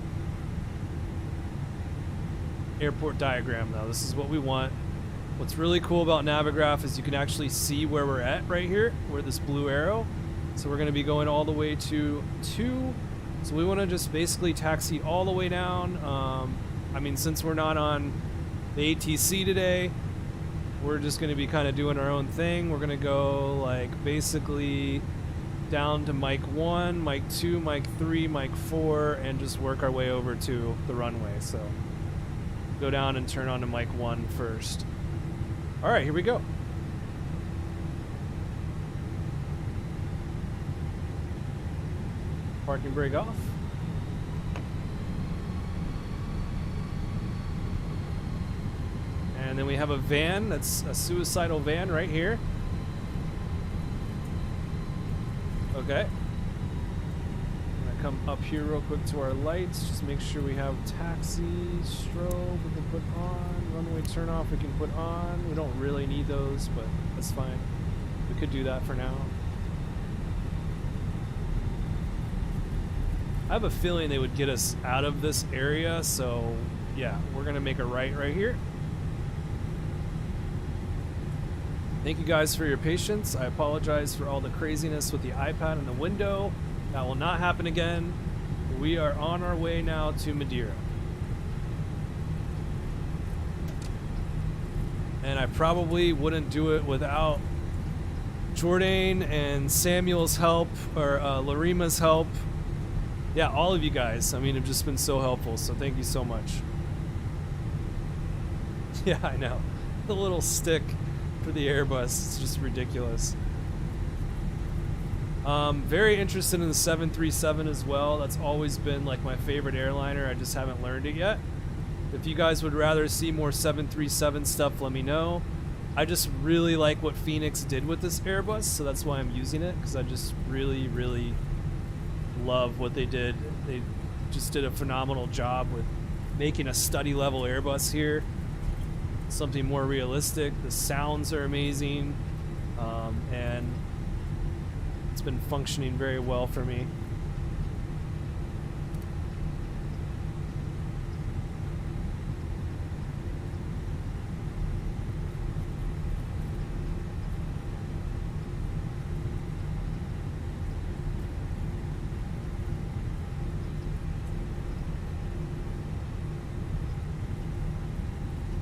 airport diagram now. This is what we want. What's really cool about Navigraph is you can actually see where we're at right here, where this blue arrow. So we're going to be going all the way to 2. So we want to just basically taxi all the way down. I mean, since we're not on the ATC today, we're just going to be kind of doing our own thing. We're going to go like basically down to mic 1, mic 2, mic 3, mic 4, and just work our way over to the runway. So go down and turn on to mic 1 first. All right, here we go. Parking brake off. And then we have a van, that's a suicidal van right here. Okay. I'm gonna come up here real quick to our lights, just make sure we have taxi, strobe we can put on, runway turn off we can put on. We don't really need those, but that's fine. We could do that for now. I have a feeling they would get us out of this area, so yeah, we're gonna make a right here. Thank you guys for your patience. I apologize for all the craziness with the iPad in the window. That will not happen again. We are on our way now to Madeira. And I probably wouldn't do it without Jordan and Samuel's help, or Larima's help. Yeah, all of you guys, I mean, have just been so helpful, so thank you so much. Yeah, I know. The little stick for the Airbus, it's just ridiculous. Very interested in the 737 as well. That's always been like my favorite airliner. I just haven't learned it yet. If you guys would rather see more 737 stuff, let me know. I just really like what Fenix did with this Airbus, so that's why I'm using it, because I just really, really love what they did. They just did a phenomenal job with making a study level Airbus here, something more realistic. The sounds are amazing, and it's been functioning very well for me.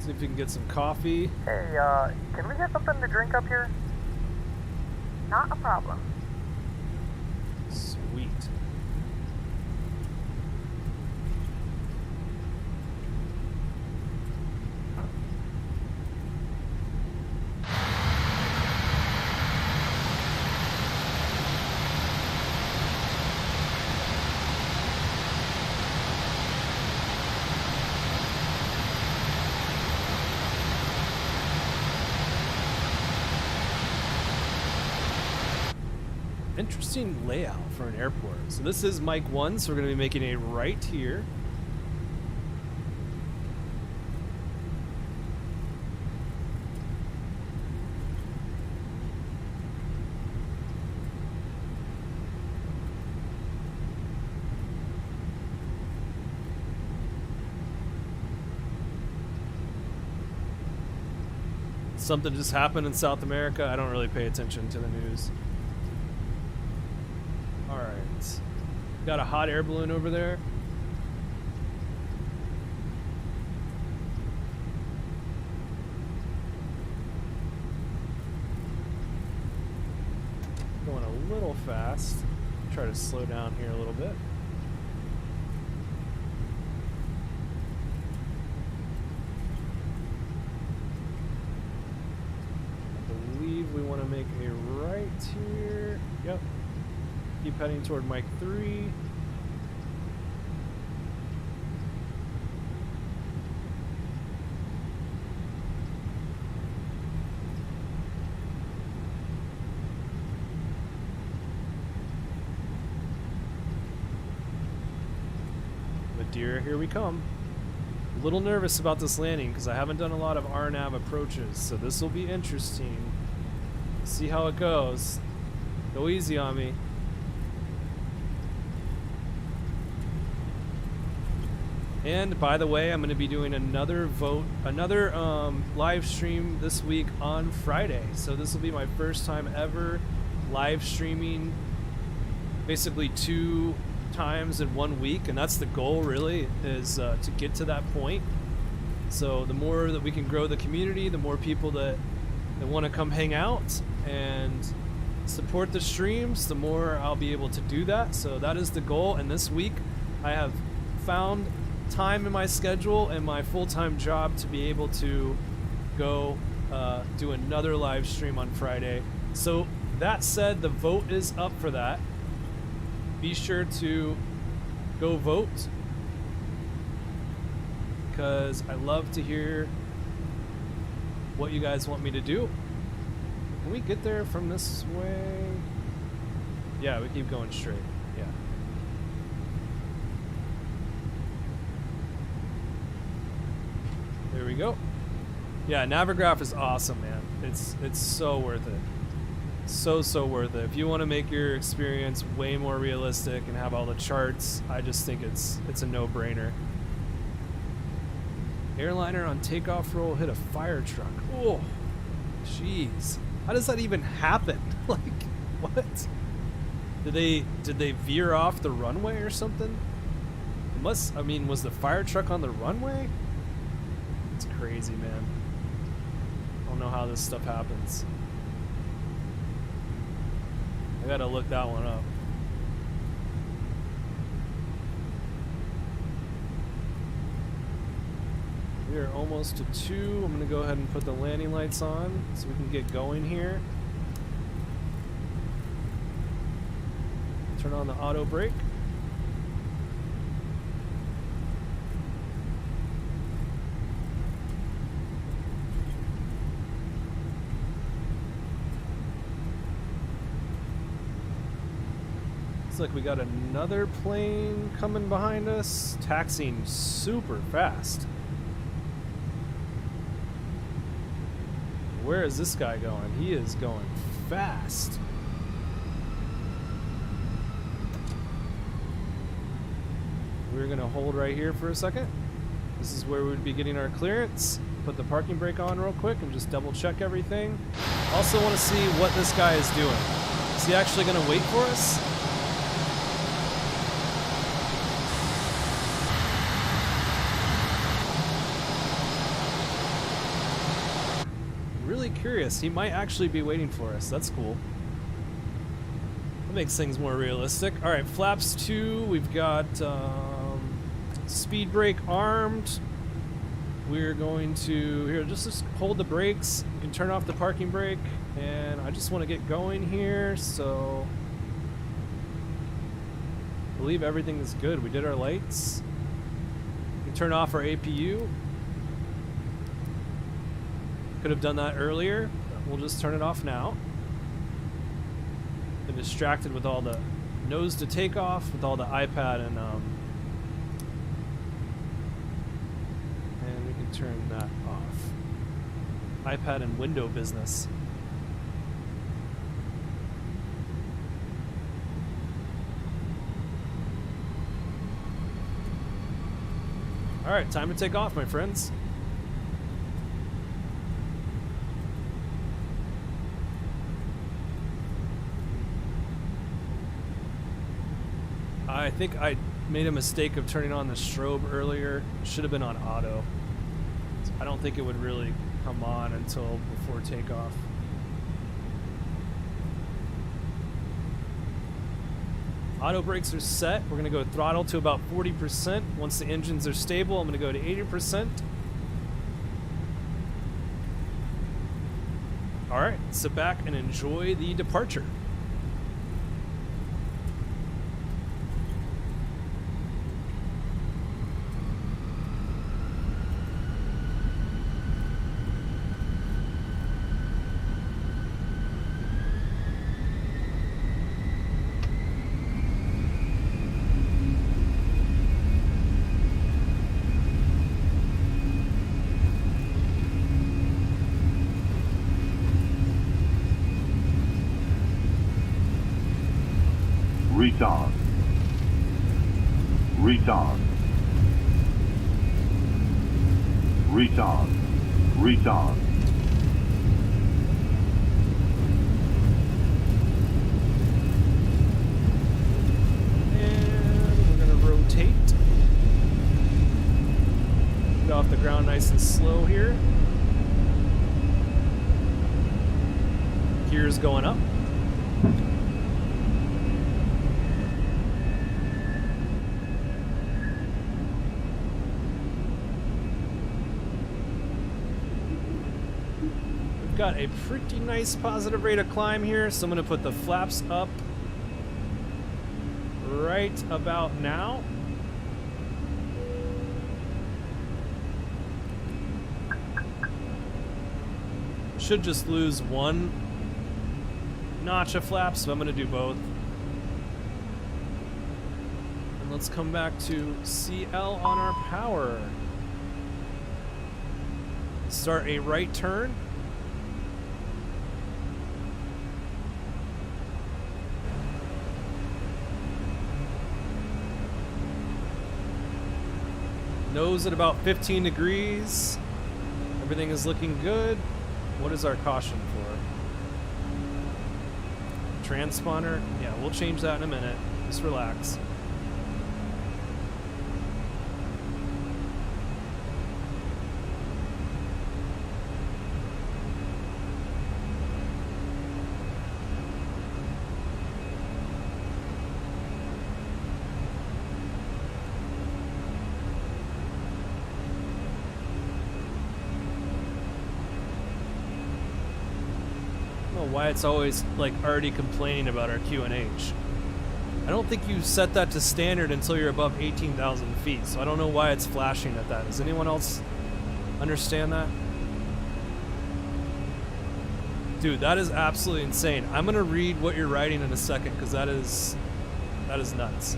See if we can get some coffee. Hey, can we get something to drink up here? Not a problem. Sweet. Interesting layout for an airport. So this is mic 1, so we're going to be making a right here. Something just happened in South America. I don't really pay attention to the news. Alright. Got a hot air balloon over there. Going a little fast. Try to slow down here a little bit. I believe we want to make a right here. Yep. Keep heading toward mic 3. Madeira, here we come. A little nervous about this landing because I haven't done a lot of RNAV approaches, so this will be interesting. See how it goes. Go easy on me. And by the way, I'm going to be doing another live stream this week on Friday. So this will be my first time ever live streaming basically 2 times in 1 week. And that's the goal, really, is to get to that point. So the more that we can grow the community, the more people that want to come hang out and support the streams, the more I'll be able to do that. So that is the goal. And this week I have found time in my schedule and my full-time job to be able to go do another live stream on Friday. So that said, the vote is up for that. Be sure to go vote, because I love to hear what you guys want me to do. Can we get there from this way? Yeah, we keep going straight. Yeah. There we go. Yeah, Navigraph is awesome, man. It's so worth it. So worth it. If you want to make your experience way more realistic and have all the charts, I just think it's a no-brainer. Airliner on takeoff roll hit a fire truck. Oh, jeez. How does that even happen? Like, what? Did they veer off the runway or something? I mean, was the fire truck on the runway? It's crazy, man. I don't know how this stuff happens. I gotta look that one up. We are almost to 2. I'm gonna go ahead and put the landing lights on so we can get going here. Turn on the auto brake. Looks like we got another plane coming behind us, taxiing super fast. Where is this guy going? He is going fast. We're gonna hold right here for a second. This is where we would be getting our clearance. Put the parking brake on real quick and just double check everything. Also want to see what this guy is doing. Is he actually gonna wait for us? Really curious. He might actually be waiting for us. That's cool. That makes things more realistic. All right, flaps 2. We've got speed brake armed. We're going to here. Just hold the brakes. You can turn off the parking brake, and I just want to get going here. So I believe everything is good. We did our lights. We can turn off our APU. Could have done that earlier. We'll just turn it off now. Been distracted with all the nose to takeoff, with all the iPad and we can turn that off. iPad and window business. All right, time to take off, my friends. I think I made a mistake of turning on the strobe earlier. It should have been on auto. I don't think it would really come on until before takeoff. Auto brakes are set. We're going to go throttle to about 40%. Once the engines are stable, I'm going to go to 80%. All right, sit back and enjoy the departure. Retard. Retard. Retard. Retard. And we're gonna rotate. Get off the ground nice and slow here. Gears going up. We've got a pretty nice positive rate of climb here, so I'm going to put the flaps up right about now. Should just lose one notch of flaps, so I'm going to do both. And let's come back to CL on our power. Start a right turn. Nose at about 15 degrees. Everything is looking good. What is our caution for? Transponder? Yeah, we'll change that in a minute. Just relax. Why it's always like already complaining about our QNH. I don't think you set that to standard until you're above 18,000 feet, so I don't know why it's flashing at that. Does anyone else understand that? Dude, that is absolutely insane. I'm gonna read what you're writing in a second because that is nuts.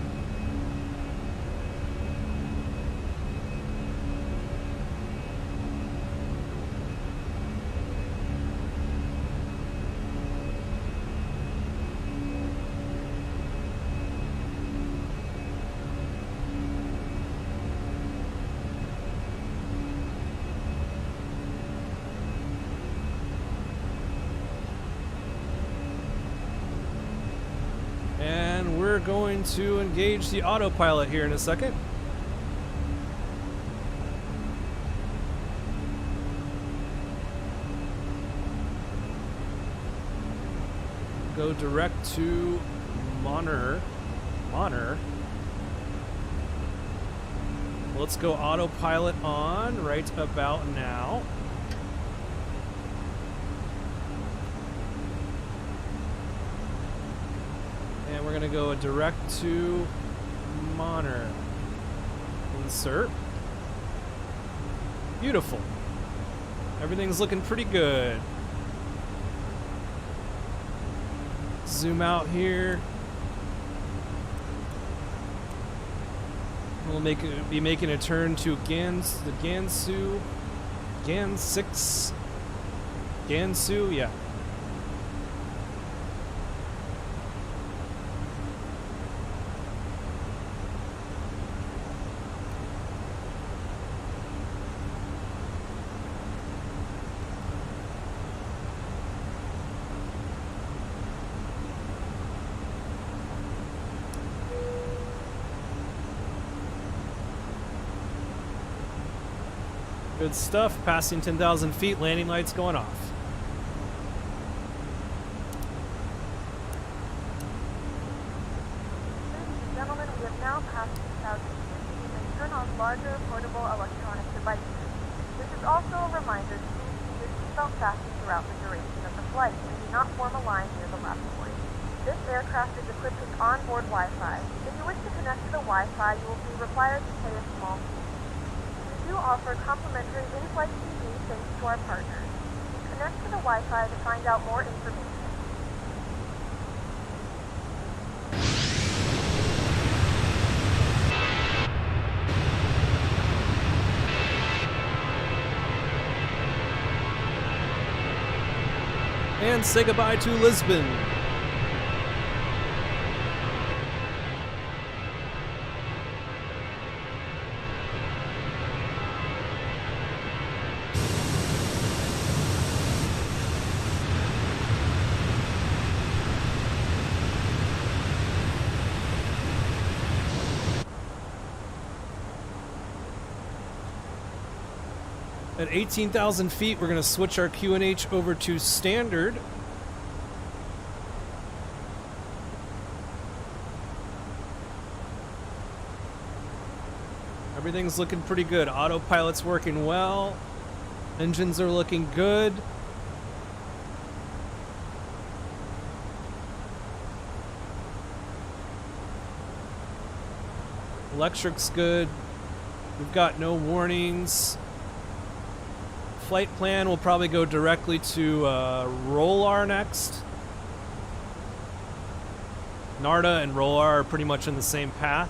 We're going to engage the autopilot here in a second. Go direct to monitor. Let's go autopilot on right about now. And we're gonna go direct to monitor. Insert. Beautiful. Everything's looking pretty good. Zoom out here. We'll be making a turn to Gansu, yeah. Good stuff. Passing 10,000 feet, landing lights going off. Ladies and gentlemen, we have now passed 2,000 feet. You may turn on larger portable electronic devices. This is also a reminder to please keep your seatbelt fastened throughout the duration of the flight and do not form a line near the lavatory. This aircraft is equipped with onboard Wi-Fi. If you wish to connect to the Wi-Fi, you will be required to pay a small fee. We do offer complimentary in-flight TV thanks to our partners. Connect to the Wi-Fi to find out more information. And say goodbye to Lisbon. At 18,000 feet, we're going to switch our QNH over to standard. Everything's looking pretty good. Autopilot's working well. Engines are looking good. Electric's good. We've got no warnings. Flight plan will probably go directly to Rolar next. Narda and Rolar are pretty much in the same path.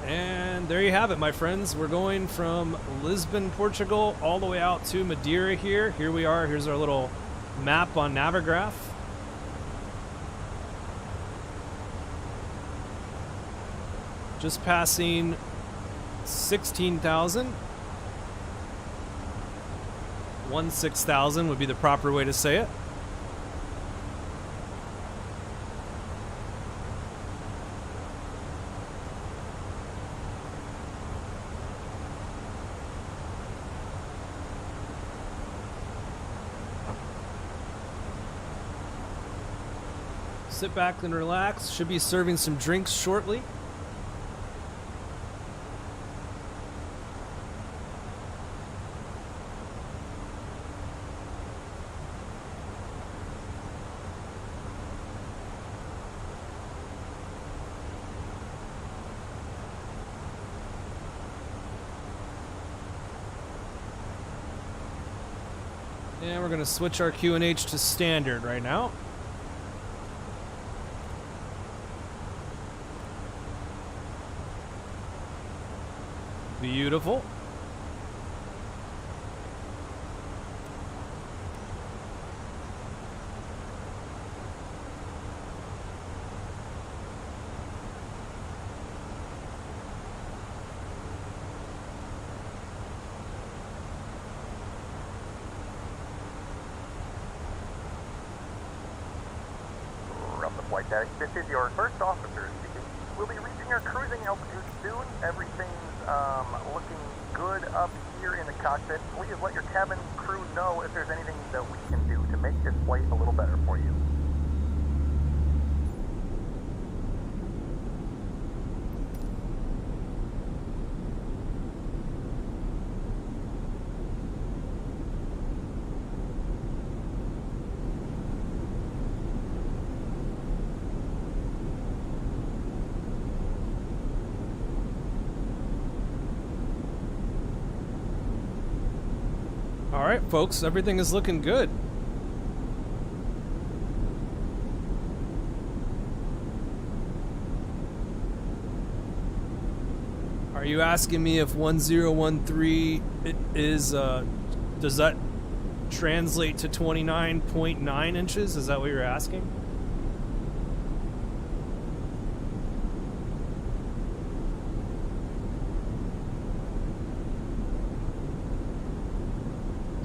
And there you have it, my friends. We're going from Lisbon, Portugal, all the way out to Madeira here. Here we are. Here's our little map on Navigraph. Just passing 16,000. 16,000 would be the proper way to say it. Sit back and relax. Should be serving some drinks shortly. And we're going to switch our QNH to standard right now. Beautiful. From the flight deck, this is your first officer speaking. We'll be reaching our cruising altitude soon. Everything's looking good up here in the cockpit. Please let your cabin crew know if there's anything that we can do to make this flight a little better for you. All right, folks, everything is looking good. Are you asking me if 1013 is, does that translate to 29.9 inches? Is that what you're asking?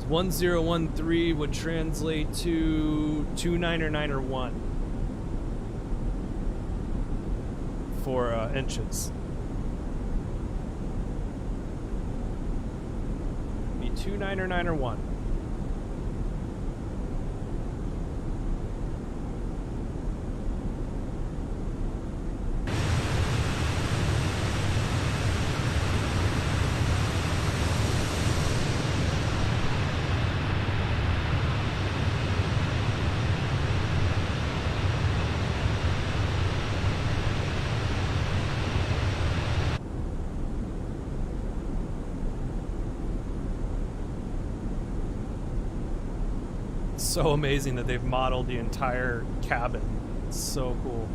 1013 would translate to 2991 for inches. Be 2991. So amazing that they've modeled the entire cabin. It's so cool.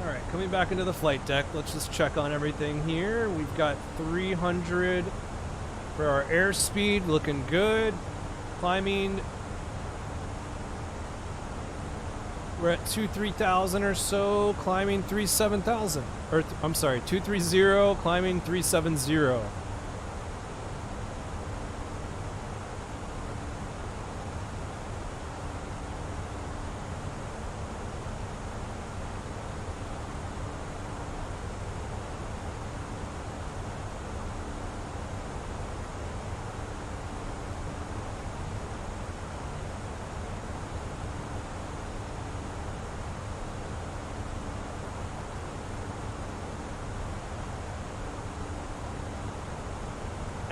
Alright, coming back into the flight deck, let's just check on everything here. We've got 300 for our airspeed, looking good. Climbing, we're at 3,000 or so, climbing 37,000. Or, I'm sorry, 230, climbing 370.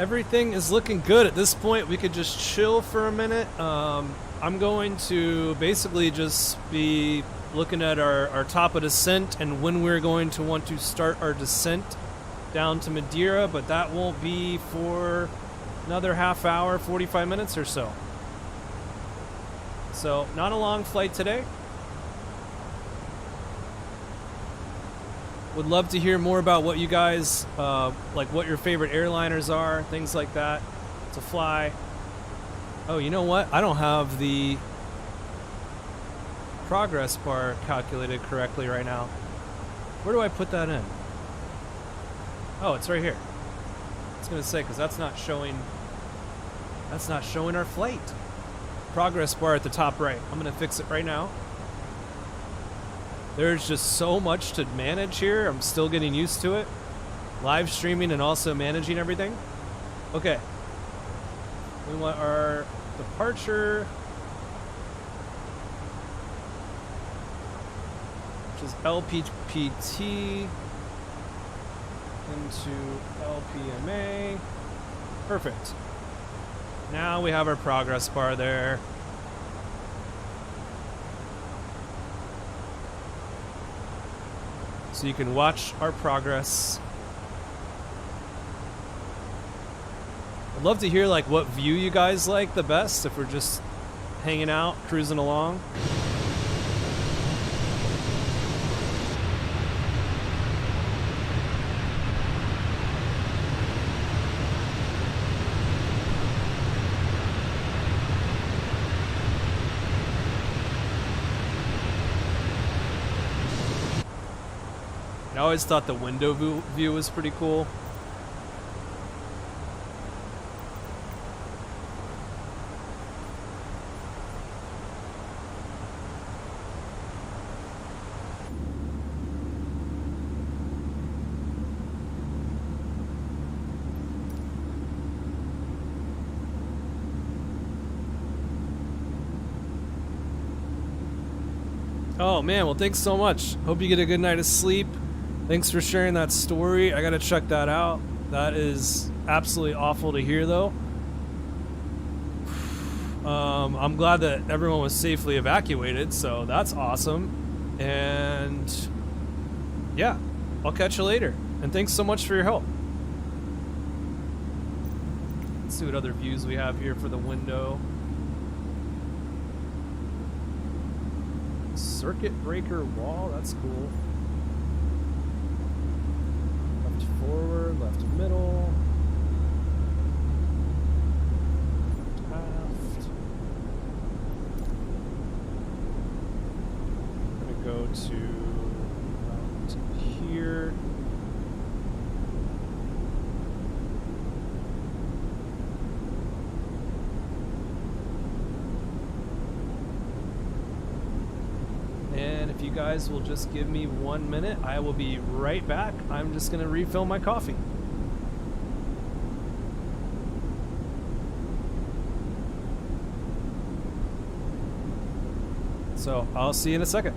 everything is looking good. At this point, we could just chill for a minute. I'm going to basically just be looking at our top of descent and when we're going to want to start our descent down to Madeira, but that won't be for another half hour, 45 minutes or so. So, not a long flight today. Would love to hear more about what you guys, like what your favorite airliners are, things like that, to fly. Oh, you know what? I don't have the progress bar calculated correctly right now. Where do I put that in? Oh, it's right here. I was gonna say, because that's not showing our flight. Progress bar at the top right. I'm gonna fix it right now. There's just so much to manage here. I'm still getting used to it. Live streaming and also managing everything. Okay. We want our departure, which is LPPT into LPMA. Perfect. Now we have our progress bar there. So you can watch our progress. I'd love to hear like what view you guys like the best if we're just hanging out, cruising along. I always thought the window view was pretty cool. Oh man, well thanks so much. Hope you get a good night of sleep. Thanks for sharing that story. I gotta check that out. That is absolutely awful to hear, though. I'm glad that everyone was safely evacuated, so that's awesome. And yeah, I'll catch you later. And thanks so much for your help. Let's see what other views we have here for the window. Circuit breaker wall, that's cool. Forward, left middle, left. I'm gonna go to here. And if you guys will just give me 1 minute, I will be right back. I'm just going to refill my coffee. So I'll see you in a second.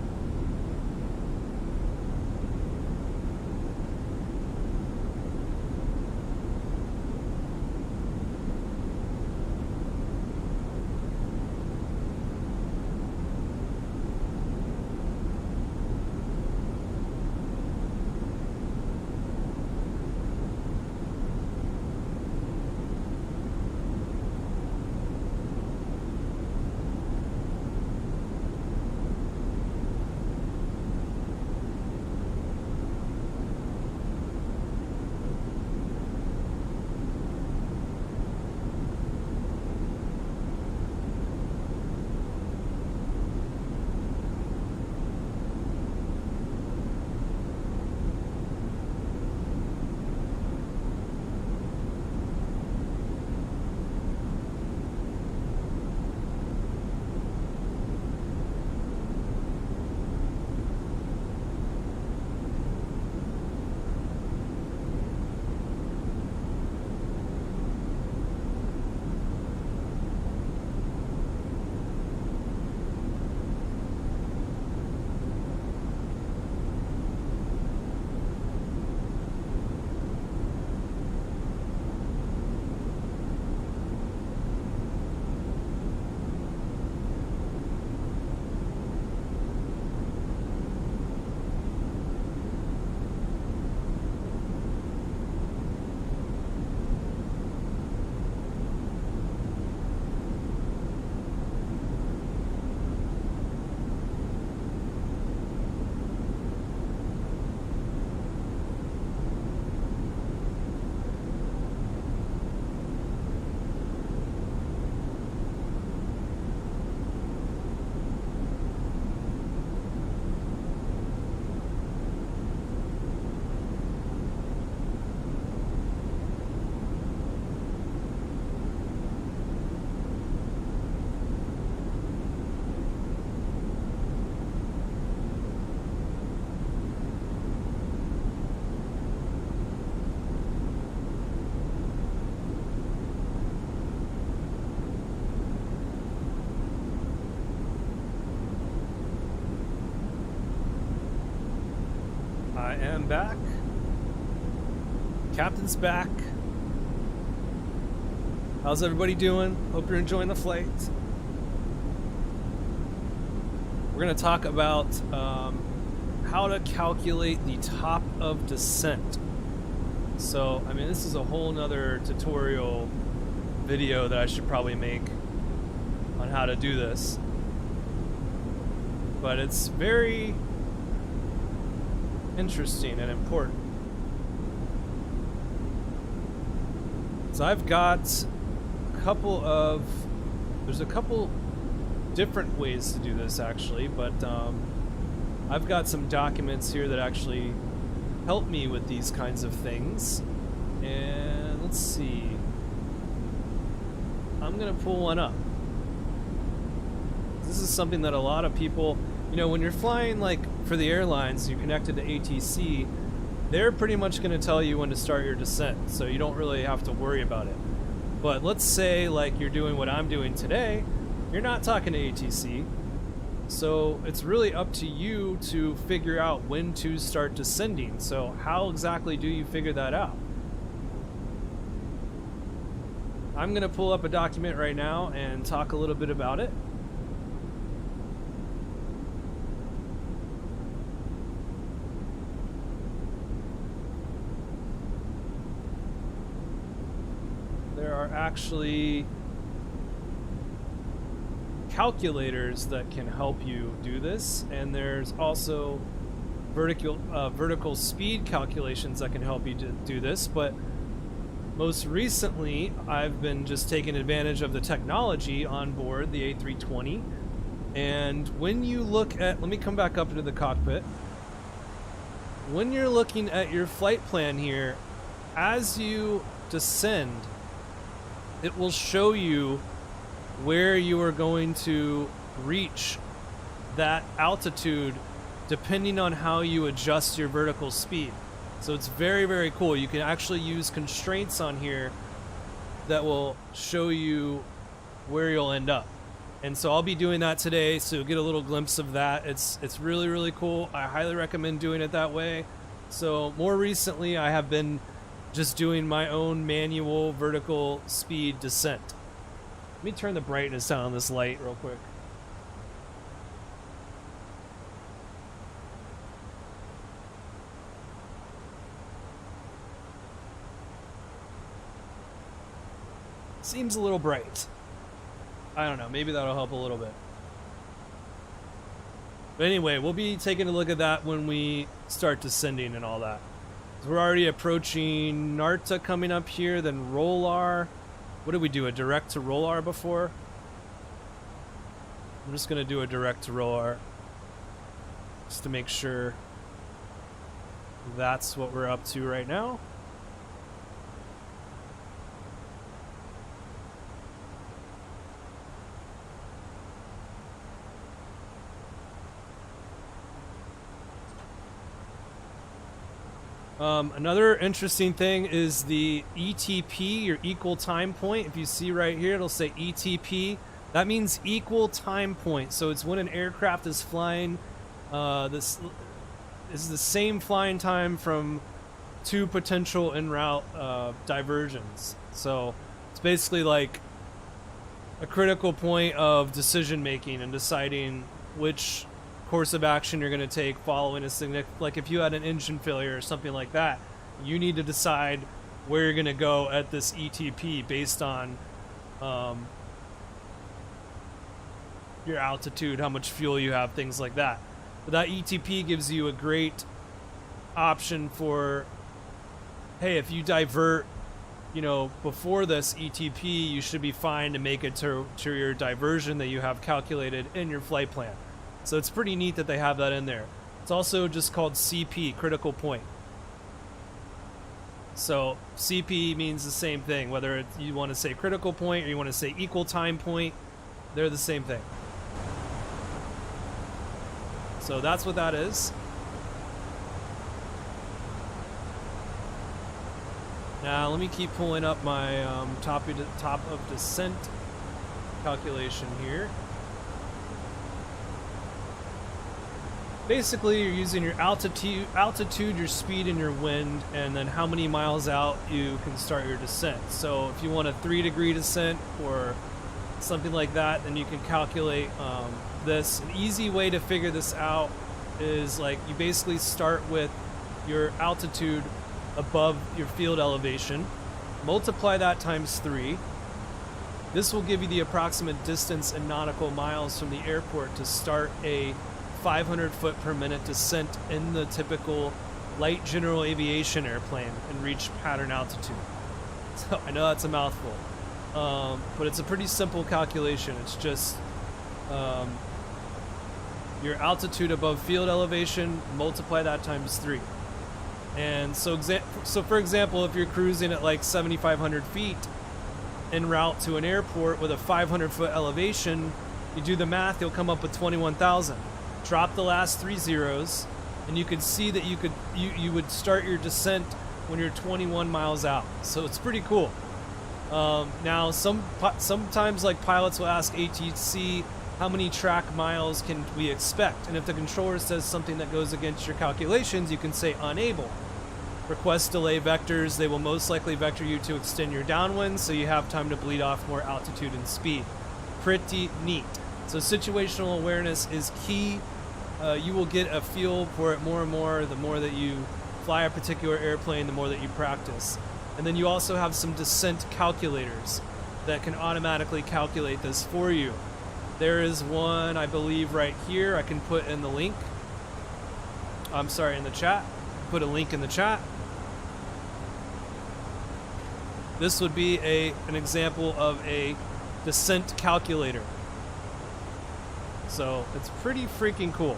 I am back. Captain's back. How's everybody doing? Hope you're enjoying the flight. We're going to talk about how to calculate the top of descent. So, I mean, this is a whole nother tutorial video that I should probably make on how to do this. But it's very interesting and important. So I've got there's a couple different ways to do this actually, but I've got some documents here that actually help me with these kinds of things. And let's see. I'm gonna pull one up. This is something that a lot of people, you know, when you're flying like for the airlines, you're connected to ATC, they're pretty much going to tell you when to start your descent, so you don't really have to worry about it. But let's say like you're doing what I'm doing today, you're not talking to ATC, so it's really up to you to figure out when to start descending. So how exactly do you figure that out? I'm going to pull up a document right now and talk a little bit about it. There are actually calculators that can help you do this, and there's also vertical speed calculations that can help you do this. But most recently, I've been just taking advantage of the technology on board the A320. And when you look at, let me come back up into the cockpit. When you're looking at your flight plan here, as you descend, it will show you where you are going to reach that altitude depending on how you adjust your vertical speed. So it's very, very cool. You can actually use constraints on here that will show you where you'll end up. And so I'll be doing that today, so you'll get a little glimpse of that. It's really, really cool. I highly recommend doing it that way. So more recently, I have been just doing my own manual vertical speed descent. Let me turn the brightness down on this light real quick. Seems a little bright. I don't know, maybe that'll help a little bit. But anyway, we'll be taking a look at that when we start descending and all that. We're already approaching Narta coming up here, then Rolar. What did we do, a direct to Rolar before? I'm just going to do a direct to Rolar just to make sure that's what we're up to right now. Another interesting thing is the ETP, your equal time point. If you see right here, it'll say ETP. That means equal time point. So it's when an aircraft is flying. This is the same flying time from two potential en route diversions. So it's basically like a critical point of decision making and deciding which course of action you're going to take following a significant, like if you had an engine failure or something like that, you need to decide where you're going to go at this ETP based on your altitude, how much fuel you have, things like that. But that ETP gives you a great option for, hey, if you divert, you know, before this ETP, you should be fine to make it to your diversion that you have calculated in your flight plan. So it's pretty neat that they have that in there. It's also just called CP, critical point. So CP means the same thing, whether you want to say critical point or you want to say equal time point, they're the same thing. So that's what that is. Now let me keep pulling up my top of descent calculation here. basically you're using your altitude, your speed, and your wind, and then how many miles out you can start your descent. So if you want a 3-degree descent or something like that, then you can calculate this. An easy way to figure this out is like you basically start with your altitude above your field elevation, multiply that times 3. This will give you the approximate distance in nautical miles from the airport to start a 500 foot per minute descent in the typical light general aviation airplane and reach pattern altitude. So I know that's a mouthful, but it's a pretty simple calculation. It's just your altitude above field elevation, multiply that times 3. And so for example, if you're cruising at like 7,500 feet en route to an airport with a 500 foot elevation, you do the math, you'll come up with 21,000. Drop the last 3 zeros, and you could see that you would start your descent when you're 21 miles out. So it's pretty cool. Now sometimes like pilots will ask ATC, how many track miles can we expect? And if the controller says something that goes against your calculations, you can say unable. Request delay vectors, they will most likely vector you to extend your downwind so you have time to bleed off more altitude and speed. Pretty neat. So situational awareness is key. You will get a feel for it more and more the more that you fly a particular airplane, the more that you practice. And then you also have some descent calculators that can automatically calculate this for you. There is one, I believe, right here. I can put in the link. I'm sorry, in the chat. Put a link in the chat. This would be an example of a descent calculator. So it's pretty freaking cool.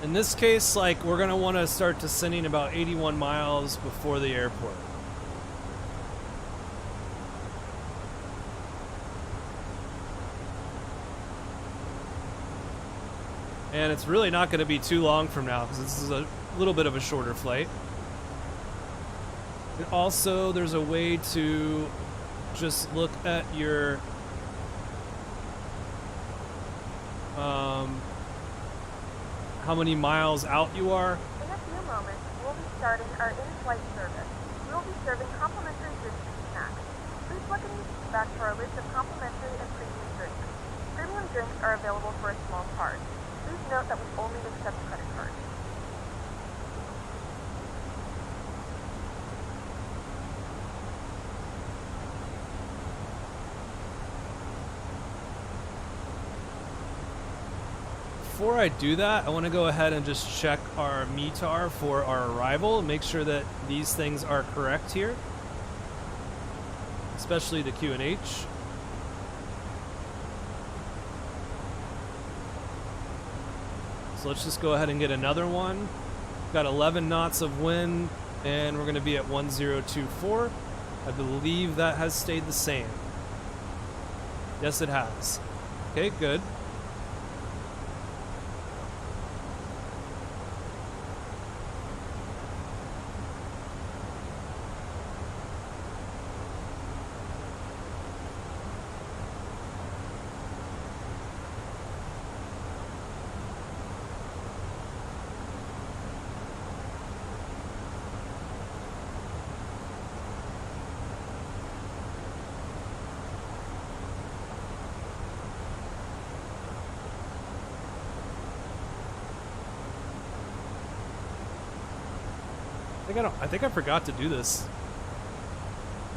In this case, like, we're gonna want to start descending about 81 miles before the airport. And it's really not going to be too long from now because this is a little bit of a shorter flight. And also, there's a way to just look at your how many miles out you are. In a few moments, we'll be starting our in-flight service. We will be serving complimentary drinks and snacks. Please look in your seat back for our list of complimentary and premium drinks. Premium drinks are available for a small charge. Please note that we only accept credit cards. Before I do that, I want to go ahead and just check our METAR for our arrival and make sure that these things are correct here, especially the QNH. So let's just go ahead and get another one. Got 11 knots of wind, and we're going to be at 1024. I believe that has stayed the same. Yes, it has. Okay, good. I think I forgot to do this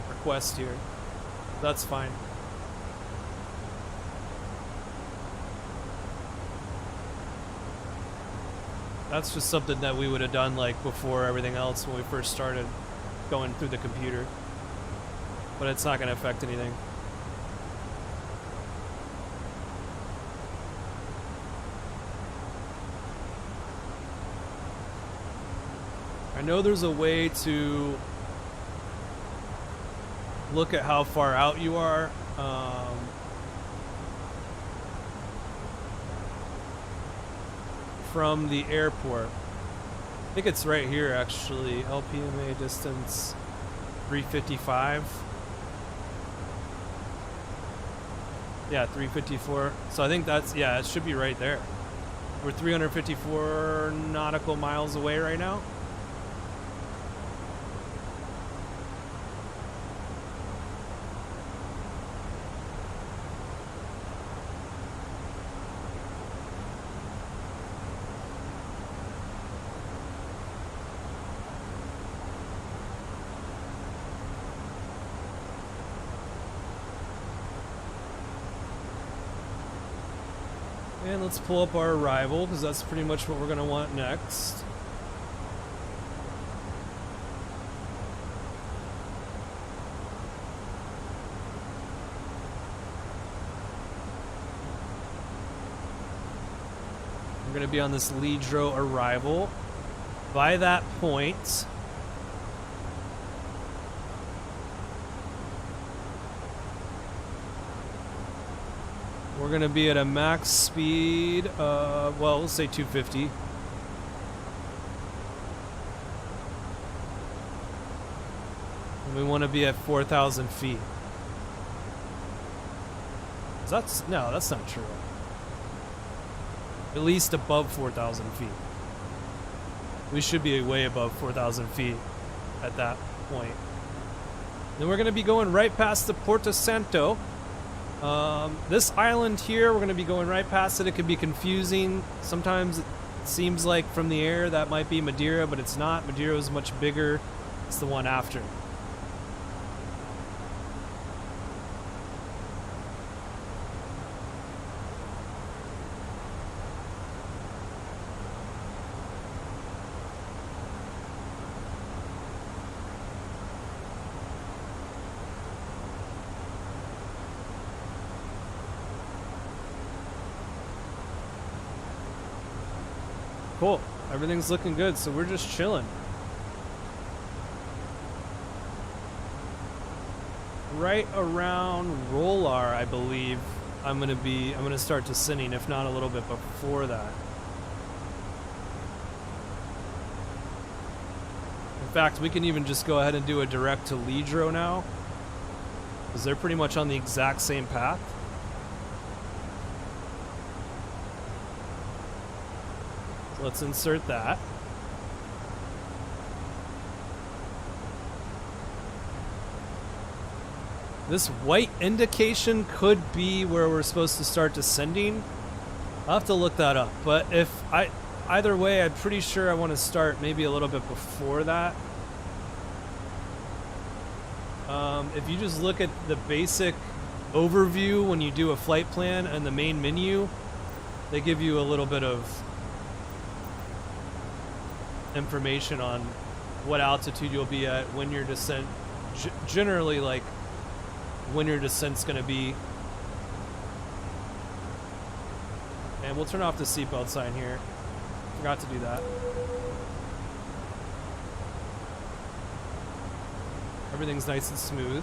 request here. That's fine. That's just something that we would have done like before everything else when we first started going through the computer. But it's not going to affect anything. I know there's a way to look at how far out you are. From the airport. I think it's right here actually. LPMA distance 355. Yeah, 354. So I think that's, yeah, it should be right there. We're 354 nautical miles away right now. And let's pull up our arrival, because that's pretty much what we're going to want next. We're going to be on this Lidro arrival. By that point, we're going to be at a max speed of, well, let's say 250. And we want to be at 4,000 feet. That's, no, that's not true. At least above 4,000 feet. We should be way above 4,000 feet at that point. Then we're going to be going right past the Porto Santo. This island here, we're going to be going right past it. It could be confusing. Sometimes it seems like from the air that might be Madeira, but it's not. Madeira is much bigger. It's the one after. Cool. Everything's looking good, so we're just chilling. Right around Rolar, I believe, I'm gonna start descending, if not a little bit before that. In fact, we can even just go ahead and do a direct to Lidro now, because they're pretty much on the exact same path. Let's insert that. This white indication could be where we're supposed to start descending. I'll have to look that up. But either way, I'm pretty sure I want to start maybe a little bit before that. If you just look at the basic overview when you do a flight plan and the main menu, they give you a little bit of information on what altitude you'll be at, when your descent, generally like when your descent's going to be. And we'll turn off the seatbelt sign here. Forgot to do that. Everything's nice and smooth.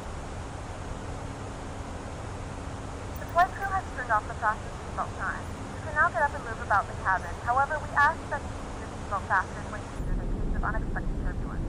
The flight crew has turned off the fasten seatbelt sign. You can now get up and move about the cabin. However, we ask that you keep your seatbelt fastened when needed in case of unexpected turbulence.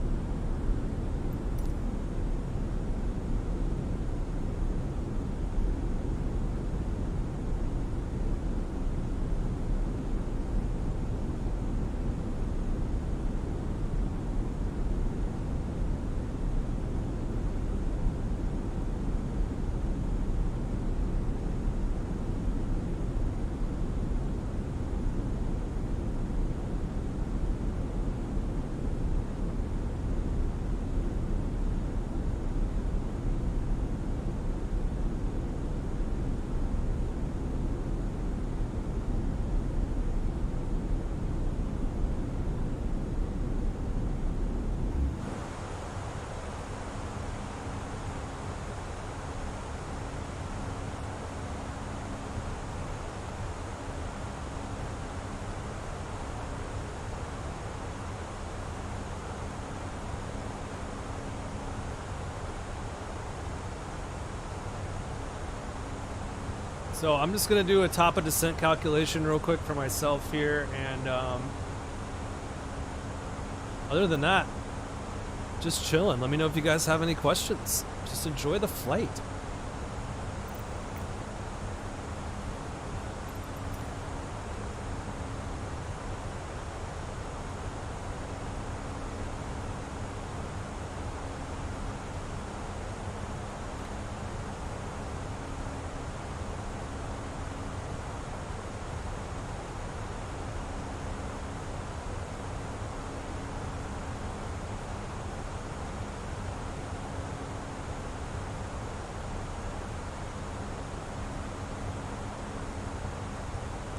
So I'm just gonna do a top of descent calculation real quick for myself here, and other than that, just chilling. Let me know if you guys have any questions. Just enjoy the flight.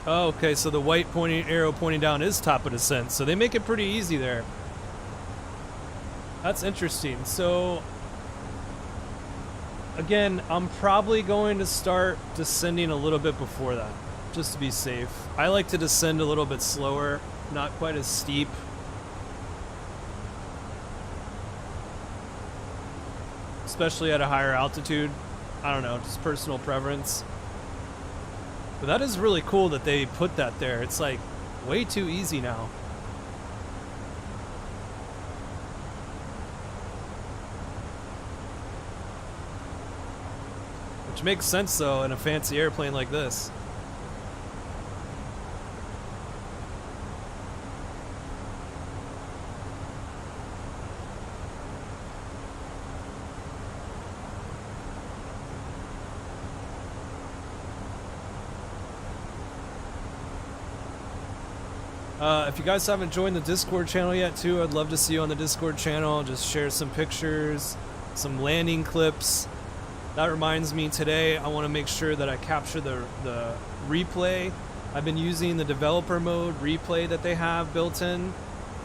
Oh, okay, so the white pointing arrow pointing down is top of descent, so they make it pretty easy there. That's interesting. So, again, I'm probably going to start descending a little bit before that, just to be safe. I like to descend a little bit slower, not quite as steep. Especially at a higher altitude. I don't know, just personal preference. But that is really cool that they put that there. It's like way too easy now. Which makes sense though in a fancy airplane like this. If you guys haven't joined the Discord channel yet too, I'd love to see you on the Discord channel. Just share some pictures, some landing clips. That reminds me, today I want to make sure that I capture the replay. I've been using the developer mode replay that they have built in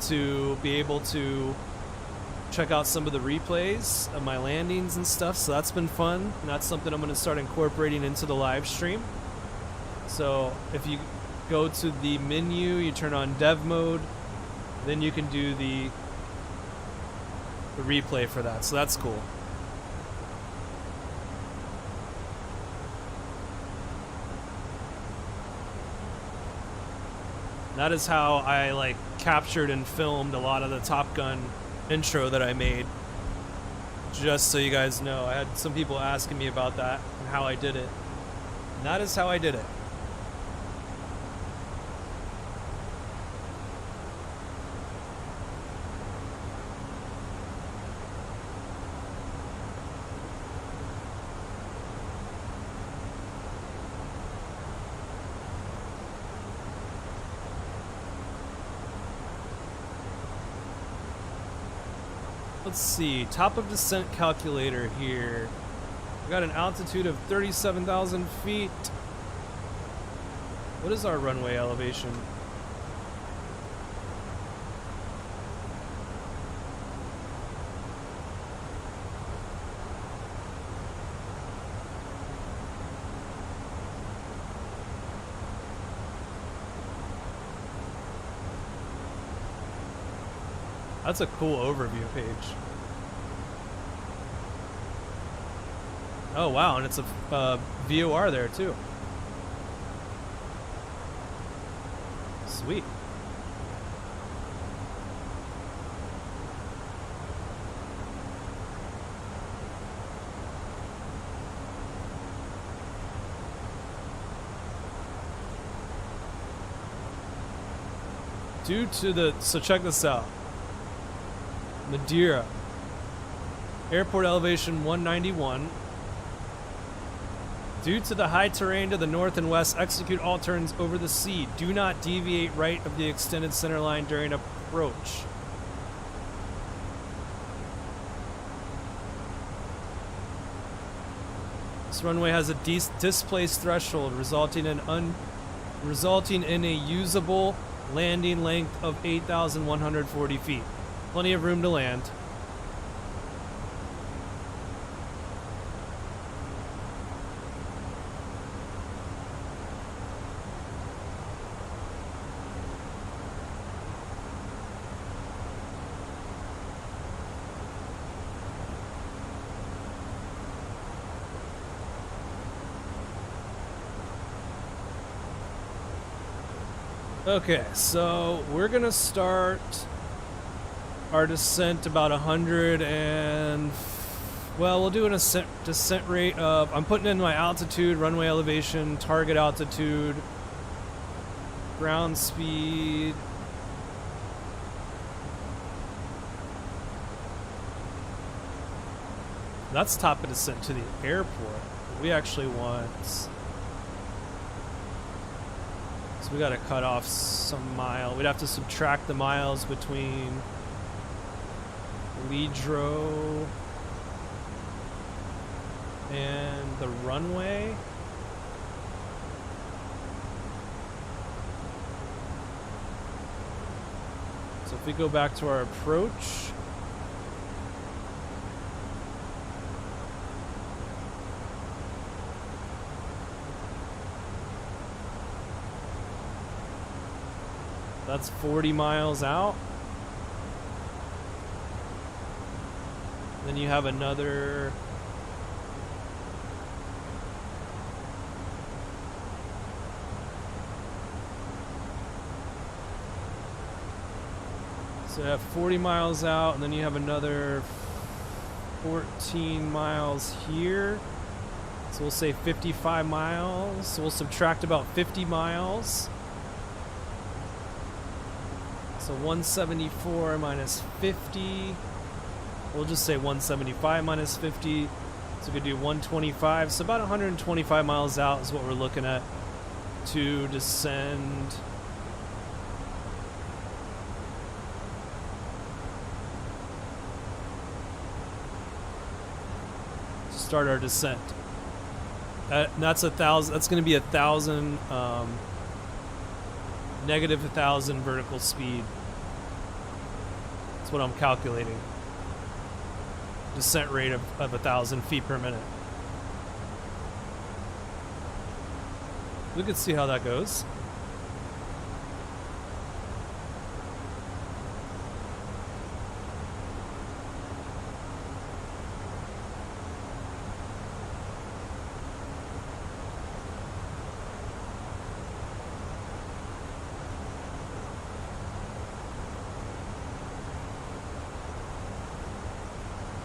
to be able to check out some of the replays of my landings and stuff, so that's been fun, and that's something I'm going to start incorporating into the live stream. So if you go to the menu, you turn on dev mode, then you can do the replay for that, so that's cool. That is how I like captured and filmed a lot of the Top Gun intro that I made. Just so you guys know, I had some people asking me about that and how I did it. And that is how I did it. Let's see, top of descent calculator here. We got an altitude of 37,000 feet. What is our runway elevation? That's a cool overview page. Oh wow, and it's a VOR there too. Sweet. So check this out. Madeira. Airport elevation 191. Due to the high terrain to the north and west, execute all turns over the sea. Do not deviate right of the extended center line during approach. This runway has a displaced threshold resulting in a usable landing length of 8,140 feet. Plenty of room to land. Okay, so we're gonna start our descent about 100 and... Well, we'll do an descent rate of... I'm putting in my altitude, runway elevation, target altitude, ground speed. That's top of descent to the airport. We actually want... So we gotta cut off some mile. We'd have to subtract the miles between Lidro and the runway. So if we go back to our approach, that's 40 miles out. Then you have another... So you have 40 miles out, and then you have another 14 miles here. So we'll say 55 miles. So we'll subtract about 50 miles. So 174 minus 50. We'll just say 175 minus 50. So we could do 125. So about 125 miles out is what we're looking at to descend. To start our descent. That's 1,000. That's going to be 1,000. Negative 1,000 vertical speed. That's what I'm calculating. Descent rate of 1,000 feet per minute. We could see how that goes.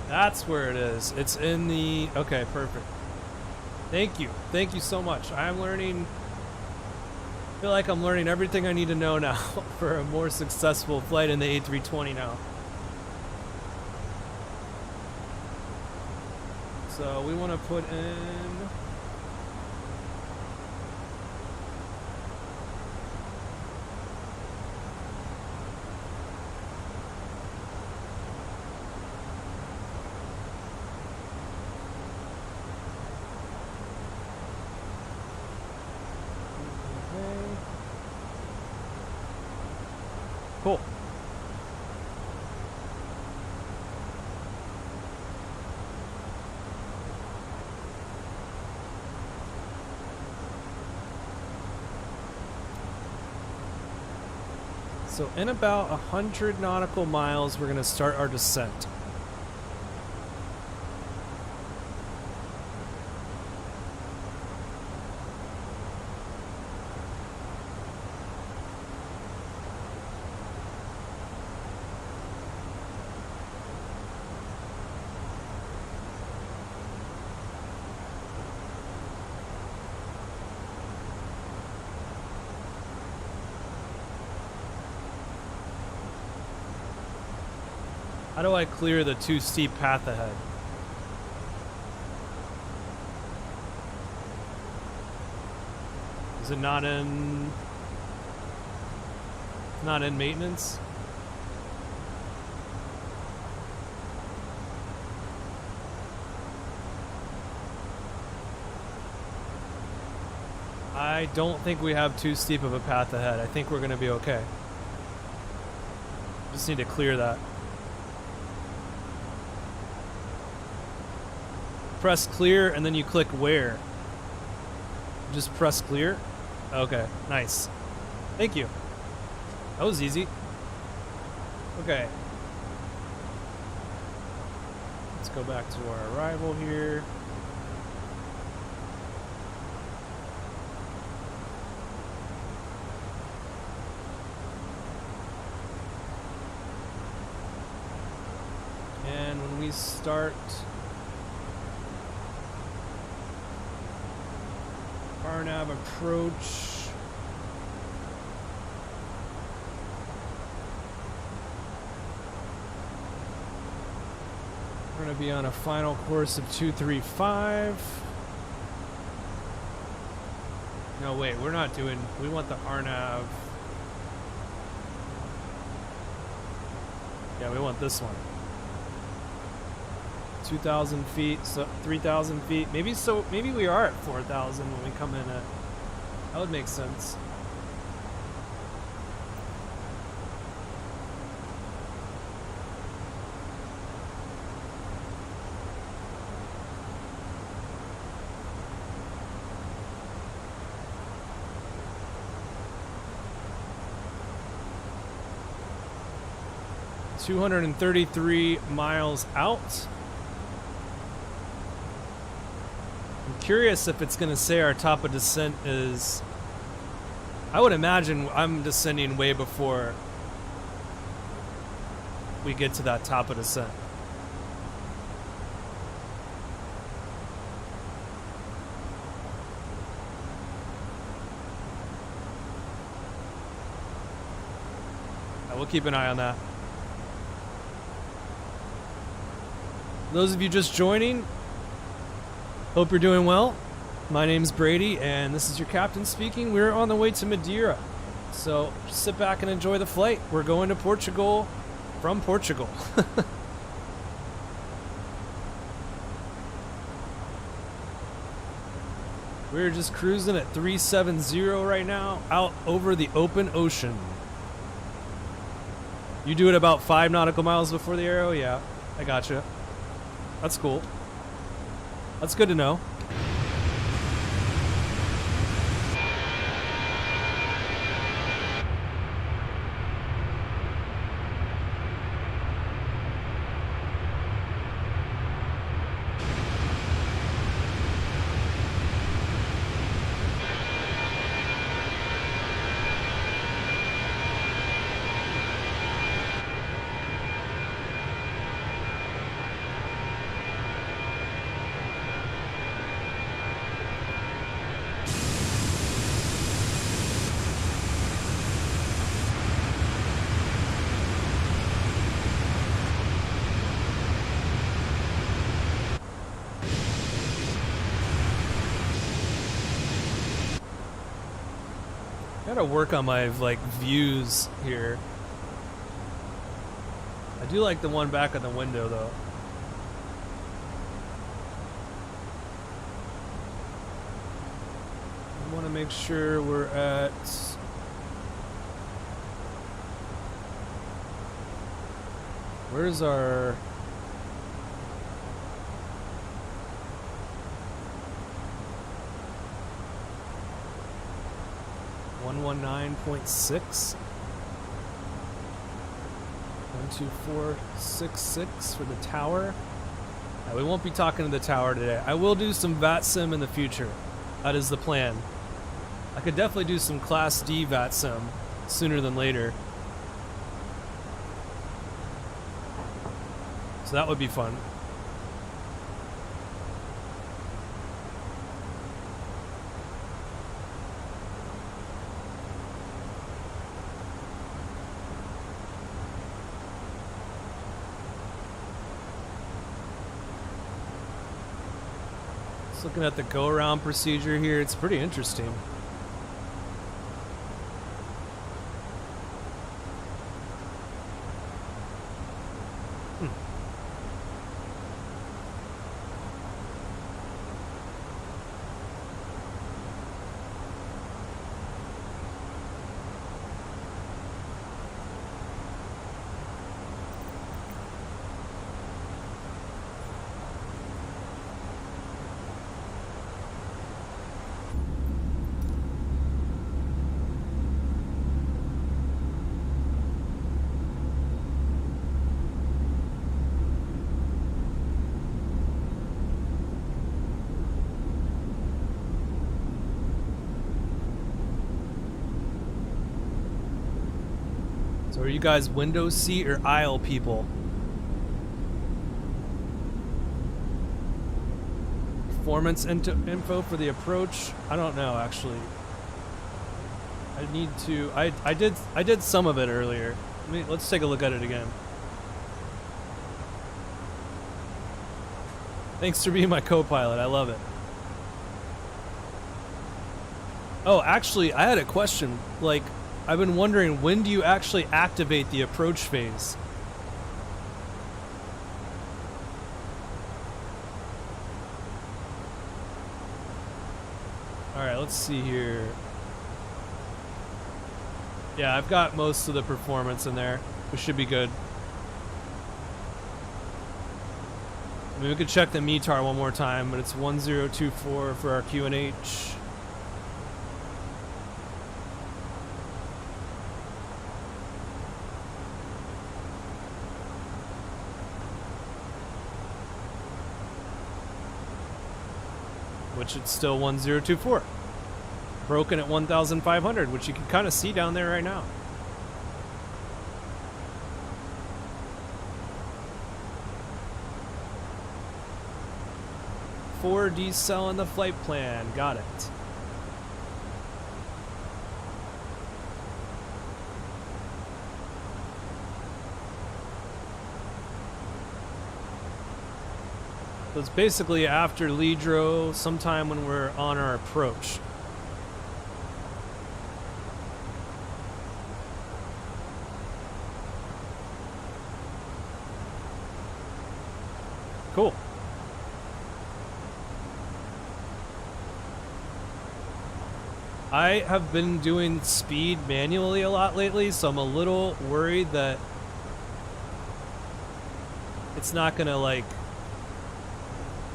That's where it is. It's in the... Okay, perfect. Thank you. Thank you so much. I'm learning... I feel like I'm learning everything I need to know now for a more successful flight in the A320 now. So we want to put in... Cool. So in about 100 nautical miles, we're going to start our descent. How do I clear the too steep path ahead? Is it not in maintenance? I don't think we have too steep of a path ahead. I think we're going to be okay. Just need to clear that. Press clear and then you click where. Just press clear. Okay, nice. Thank you. That was easy. Okay. Let's go back to our arrival here. me start RNAV approach. We're going to be on a final course of 235. No, wait, we're not doing, we want the RNAV. Yeah, we want this one. 2,000 feet, so 3,000 feet. Maybe we are at 4,000 when we come in at, that would make sense. $233 miles out. I'm curious if it's going to say our top of descent is... I would imagine I'm descending way before we get to that top of descent. We'll keep an eye on that. Those of you just joining, hope you're doing well. My name's Brady, and this is your captain speaking. We're on the way to Madeira, so sit back and enjoy the flight. We're going to Portugal from Portugal. We're just cruising at 370 right now, out over the open ocean. You do it about 5 nautical miles before the arrow? Yeah, I gotcha. That's cool. That's good to know. Gotta work on my views here. I do like the one back of the window though. I want to make sure we're at where's our 119.6 12466 for the tower. We won't be talking to the tower today. I will do some VAT sim in the future. That is the plan. I could definitely do some Class D VAT sim sooner than later. So that would be fun. Looking at the go-around procedure here, it's pretty interesting. So are you guys window seat or aisle people? performance info for the approach? I don't know, actually. I need to. I did some of it earlier. Let's take a look at it again. Thanks for being my co-pilot. I love it. Oh, actually, I had a question. Like, I've been wondering, when do you actually activate the approach phase? Alright, let's see here. Yeah, I've got most of the performance in there. We should be good. I mean, we could check the METAR one more time, but it's 1024 for our QNH. Which it's still 1024. Broken at 1,500, which you can kind of see down there right now. Four decel in the flight plan. Got it. So it's basically after Lidro, sometime when we're on our approach. Cool. I have been doing speed manually a lot lately, so I'm a little worried that it's not gonna like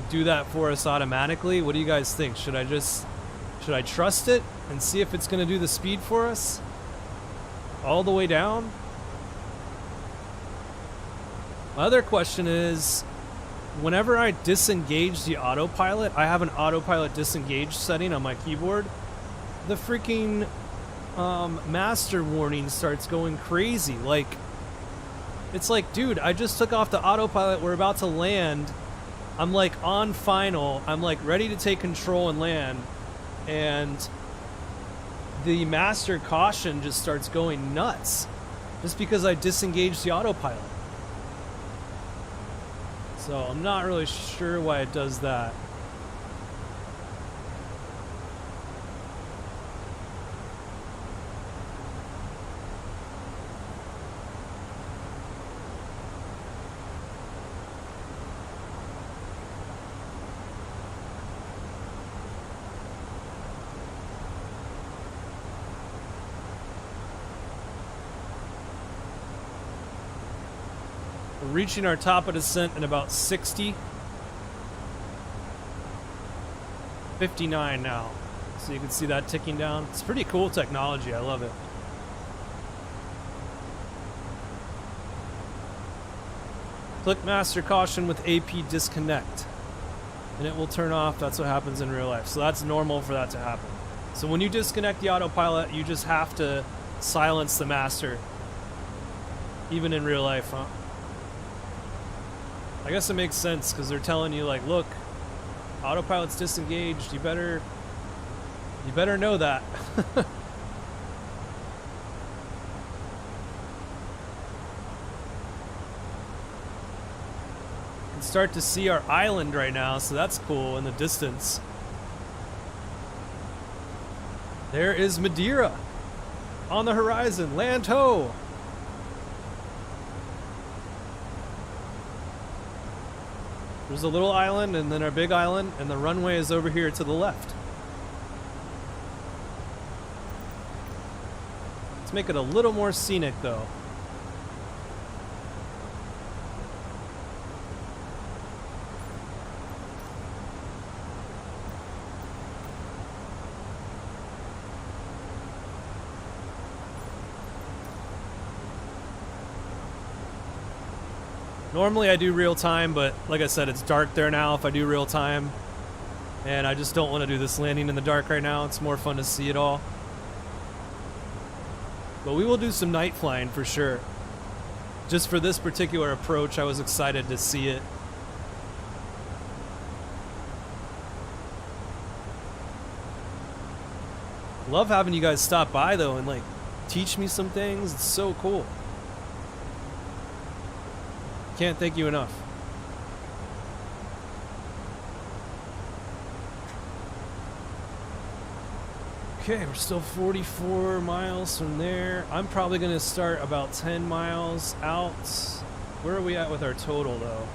do that for us automatically. What do you guys think? Should I trust it and see if it's gonna do the speed for us all the way down? My other question is, whenever I disengage the autopilot, I have an autopilot disengage setting on my keyboard. The freaking master warning starts going crazy. Like, it's like, dude, I just took off the autopilot. We're about to land. I'm like on final. I'm like ready to take control and land. And the master caution just starts going nuts just because I disengaged the autopilot. So I'm not really sure why it does that. Reaching our top of descent in about 60. 59 now. So you can see that ticking down. It's pretty cool technology. I love it. Click master caution with AP disconnect. And it will turn off. That's what happens in real life. So that's normal for that to happen. So when you disconnect the autopilot, you just have to silence the master. Even in real life, huh? I guess it makes sense because they're telling you, like, look, autopilot's disengaged. You better know that. Can start to see our island right now, so that's cool in the distance. There is Madeira on the horizon. Land ho! There's a little island and then our big island, and the runway is over here to the left. Let's make it a little more scenic though. Normally I do real time, but like I said, it's dark there now if I do real time. And I just don't want to do this landing in the dark right now. It's more fun to see it all. But we will do some night flying for sure. Just for this particular approach, I was excited to see it. Love having you guys stop by though and like teach me some things. It's so cool. Can't thank you enough. Okay, we're still 44 miles from there. I'm probably gonna start about 10 miles out. Where are we at with our total though?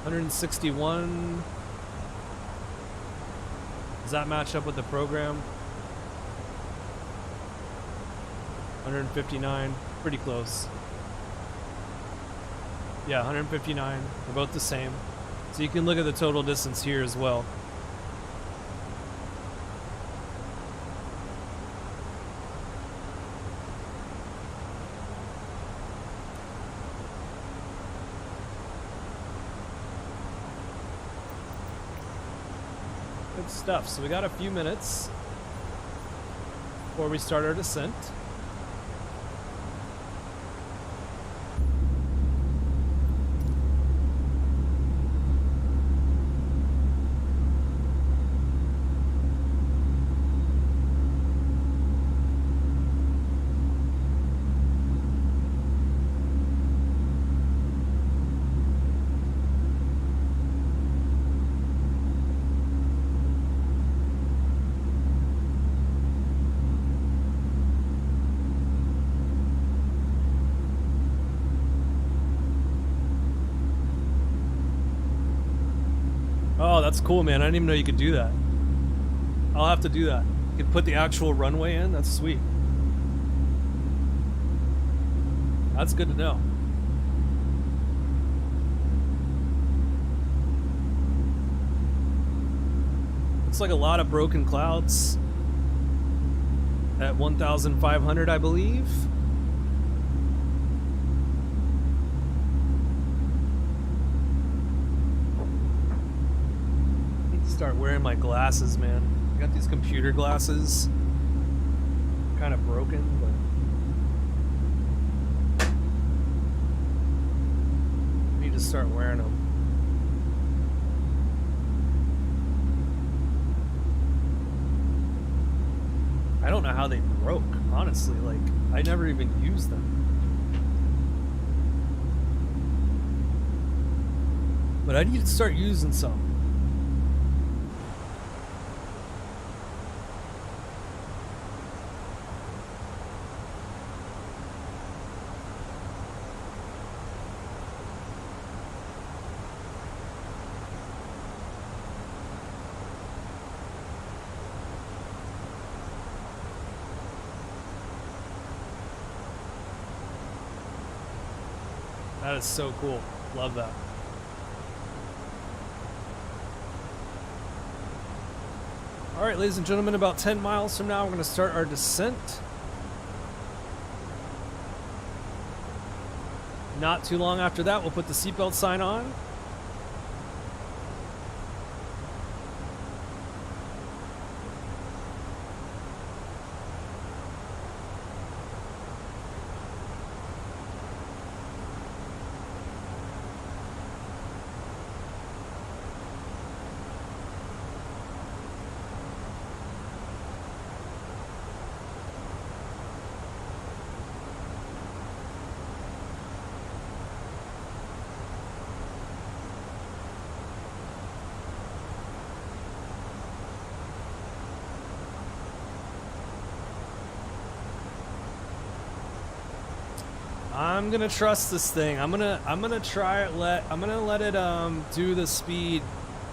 161. Does that match up with the program? 159, pretty close. Yeah, 159, they're both the same. So you can look at the total distance here as well. Good stuff. So we got a few minutes before we start our descent. Oh, that's cool, man. I didn't even know you could do that. I'll have to do that. You can put the actual runway in. That's sweet. That's good to know. Looks like a lot of broken clouds at 1,500, I believe. Start wearing my glasses, man. I got these computer glasses, kind of broken, but I need to start wearing them. I don't know how they broke, honestly. Like, I never even used them. But I need to start using some. That is so cool. Love that. All right, ladies and gentlemen, about 10 miles from now, we're going to start our descent. Not too long after that, we'll put the seatbelt sign on. I'm gonna trust this thing. I'm gonna let it do the speed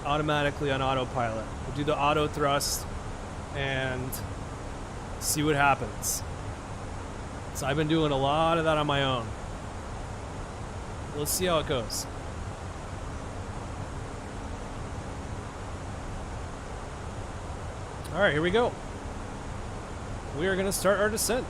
automatically on autopilot. We'll do the auto thrust and see what happens. So I've been doing a lot of that on my own. Let's see how it goes. All right, here we go. We are gonna start our descent.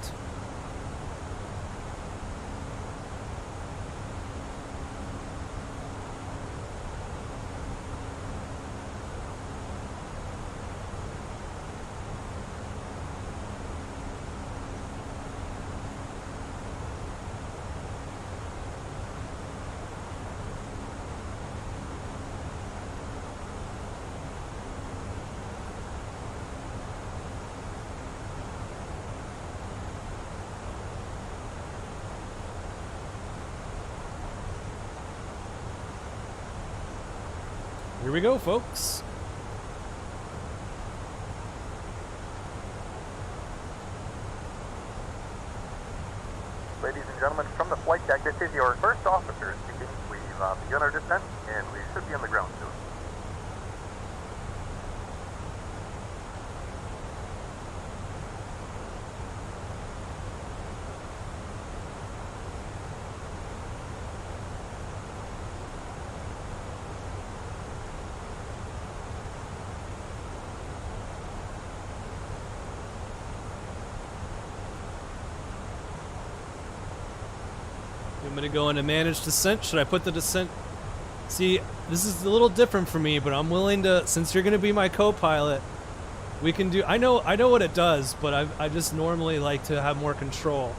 Here we go, folks. Ladies and gentlemen, from the flight deck, this is your first officer speaking. We've begun our descent, and we should be on the ground soon. I'm going to go into manage descent. Should I put the descent? See, this is a little different for me, but I'm willing to, since you're going to be my co-pilot, we can do, I know what it does, but I just normally like to have more control.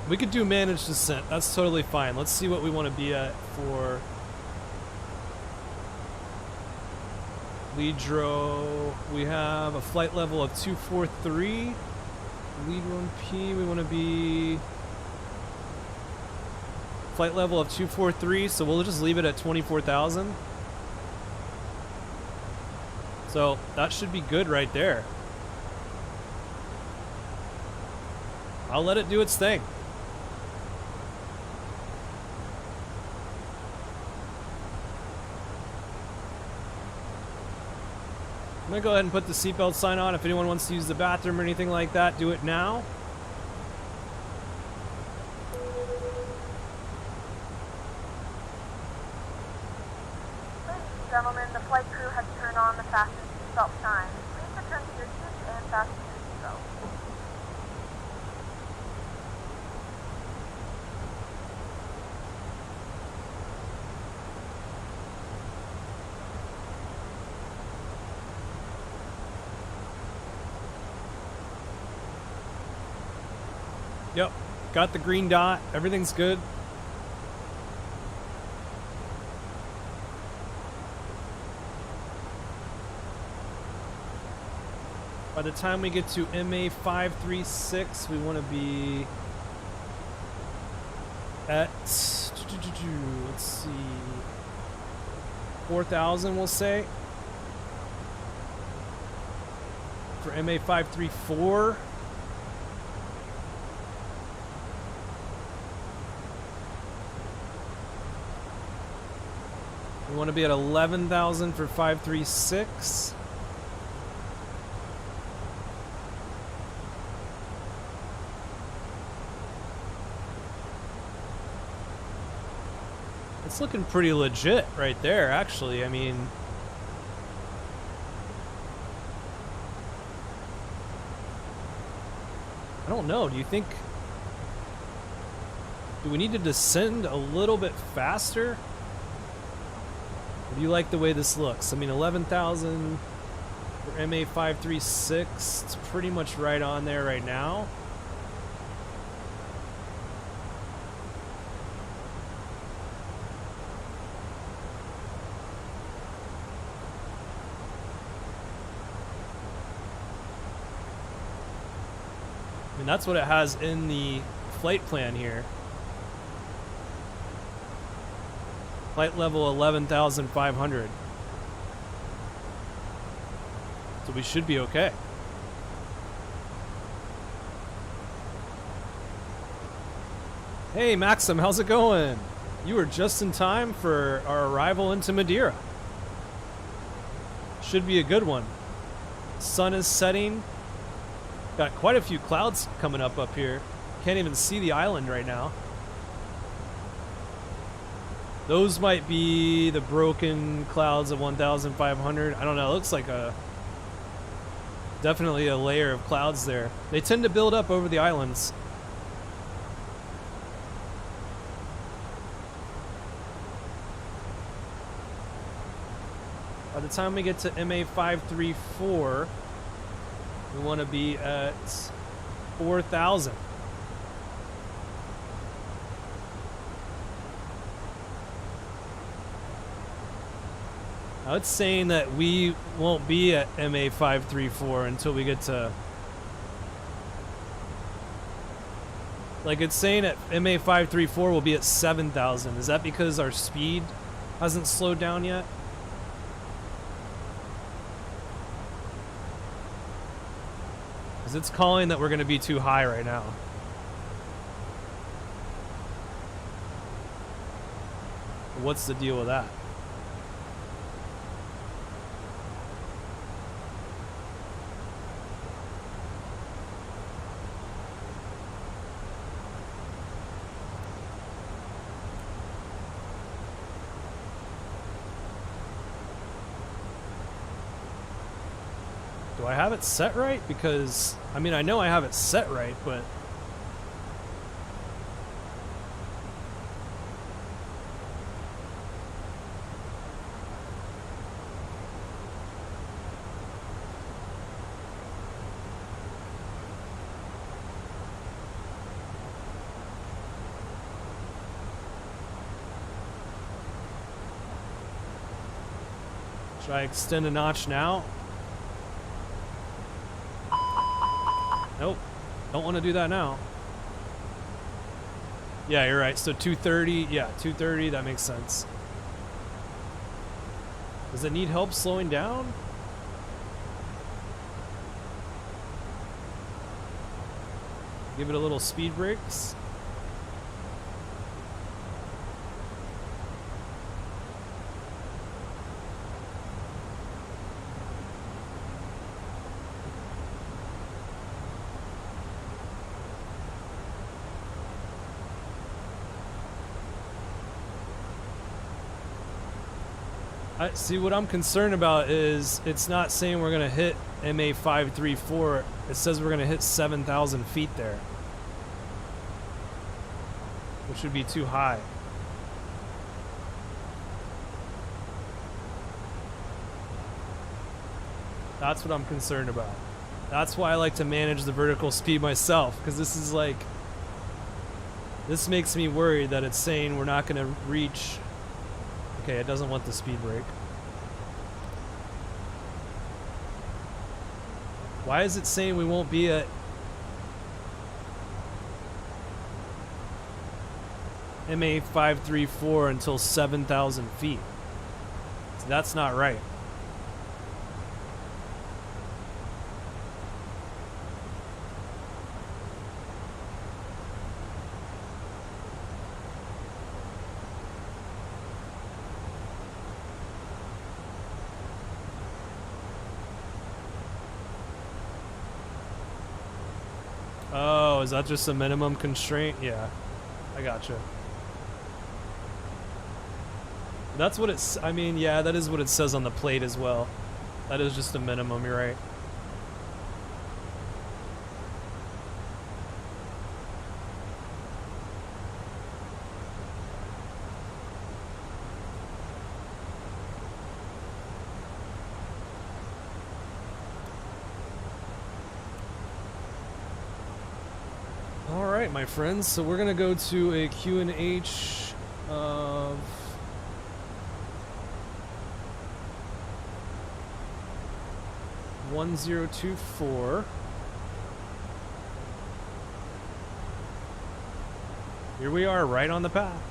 We could do manage descent. That's totally fine. Let's see what we want to be at for Lidro. We have a flight level of 243. Lead 1P, we want to be flight level of 243, so we'll just leave it at 24,000. So that should be good right there. I'll let it do its thing. I'm gonna go ahead and put the seatbelt sign on. If anyone wants to use the bathroom or anything like that, do it now. Ladies and gentlemen, the flight crew has turned on the fasten seatbelt sign. Please return to your seats and fasten your seatbelt. Yep, got the green dot. Everything's good. By the time we get to MA536, we want to be at, let's see, 4,000, we'll say, for MA534. We want to be at 11,000 for 536. It's looking pretty legit right there, actually. I mean, I don't know. Do you think, do we need to descend a little bit faster? Or do you like the way this looks? I mean, 11,000 for MA536. It's pretty much right on there right now. I mean, that's what it has in the flight plan here. Flight level 11,500. So we should be okay. Hey Maxim, how's it going? You were just in time for our arrival into Madeira. Should be a good one. Sun is setting. Got quite a few clouds coming up here. Can't even see the island right now. Those might be the broken clouds of 1,500. I don't know. It looks like definitely a layer of clouds there. They tend to build up over the islands. By the time we get to MA534, we want to be at 4,000. Now it's saying that we won't be at MA534 until we get to, like, it's saying at MA534 we'll be at 7,000. Is that because our speed Hasn't slowed down yet. Because it's calling that we're going to be too high right now. What's the deal with that? Do I have it set right? Because, I mean, I know I have it set right, but... Should I extend a notch now? Nope, don't want to do that now. Yeah, you're right. So 230, yeah, 230, that makes sense. Does it need help slowing down? Give it a little speed brakes. See, what I'm concerned about is it's not saying we're going to hit MA534. It says we're going to hit 7,000 feet there, which would be too high. That's what I'm concerned about. That's why I like to manage the vertical speed myself, because this is like, this makes me worried that it's saying we're not going to reach. Okay, it doesn't want the speed brake. Why is it saying we won't be at MA534 until 7,000 feet? So that's not right. Oh, is that just a minimum constraint? Yeah, I gotcha. That's what it's, I mean, yeah, that is what it says on the plate as well. That is just a minimum, you're right. Alright, my friends, so we're gonna go to a Q&H of 1024. Here we are, right on the path.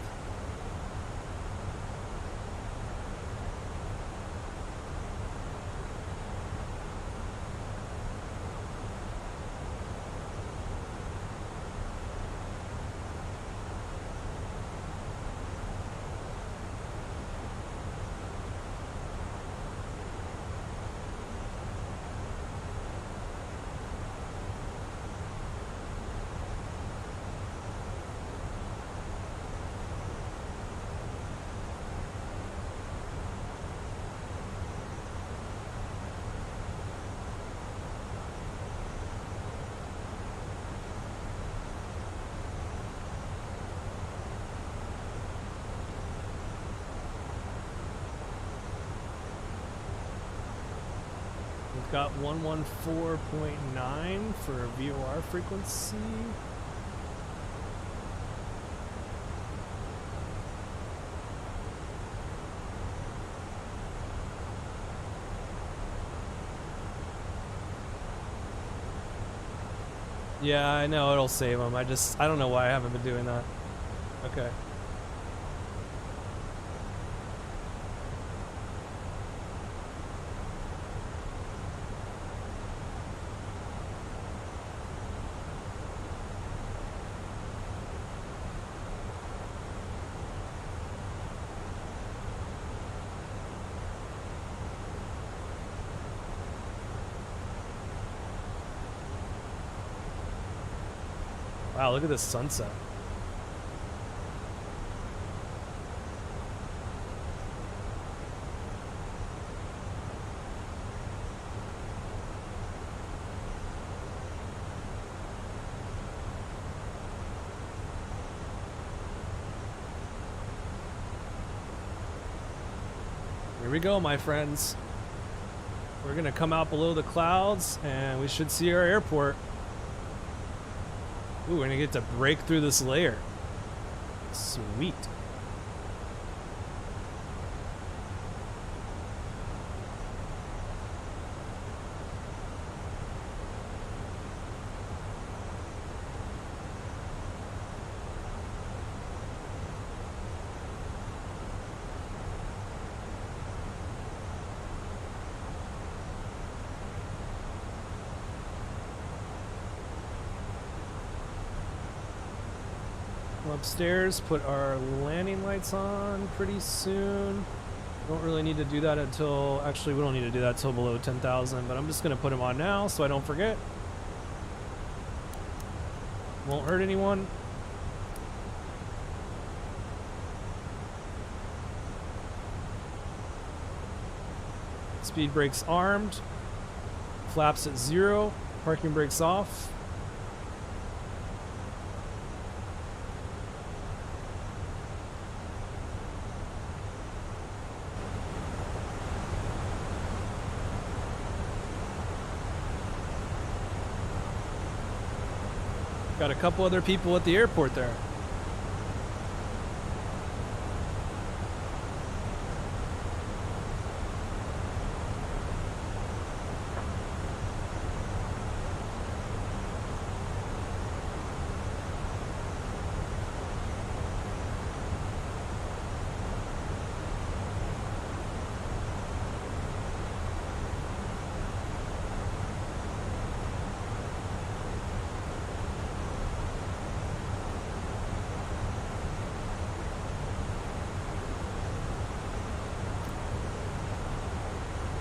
Got 114.9 for VOR frequency. Yeah, I know it'll save them. I don't know why I haven't been doing that. Okay. Wow, look at this sunset. Here we go, my friends. We're gonna come out below the clouds and we should see our airport. Ooh, we're gonna get to break through this layer. Sweet. Upstairs, put our landing lights on pretty soon. Don't really need to do that until, actually we don't need to do that until below 10,000, but I'm just gonna put them on now so I don't forget. Won't hurt anyone. Speed brakes armed. Flaps at 0. Parking brakes off. Got a couple other people at the airport there.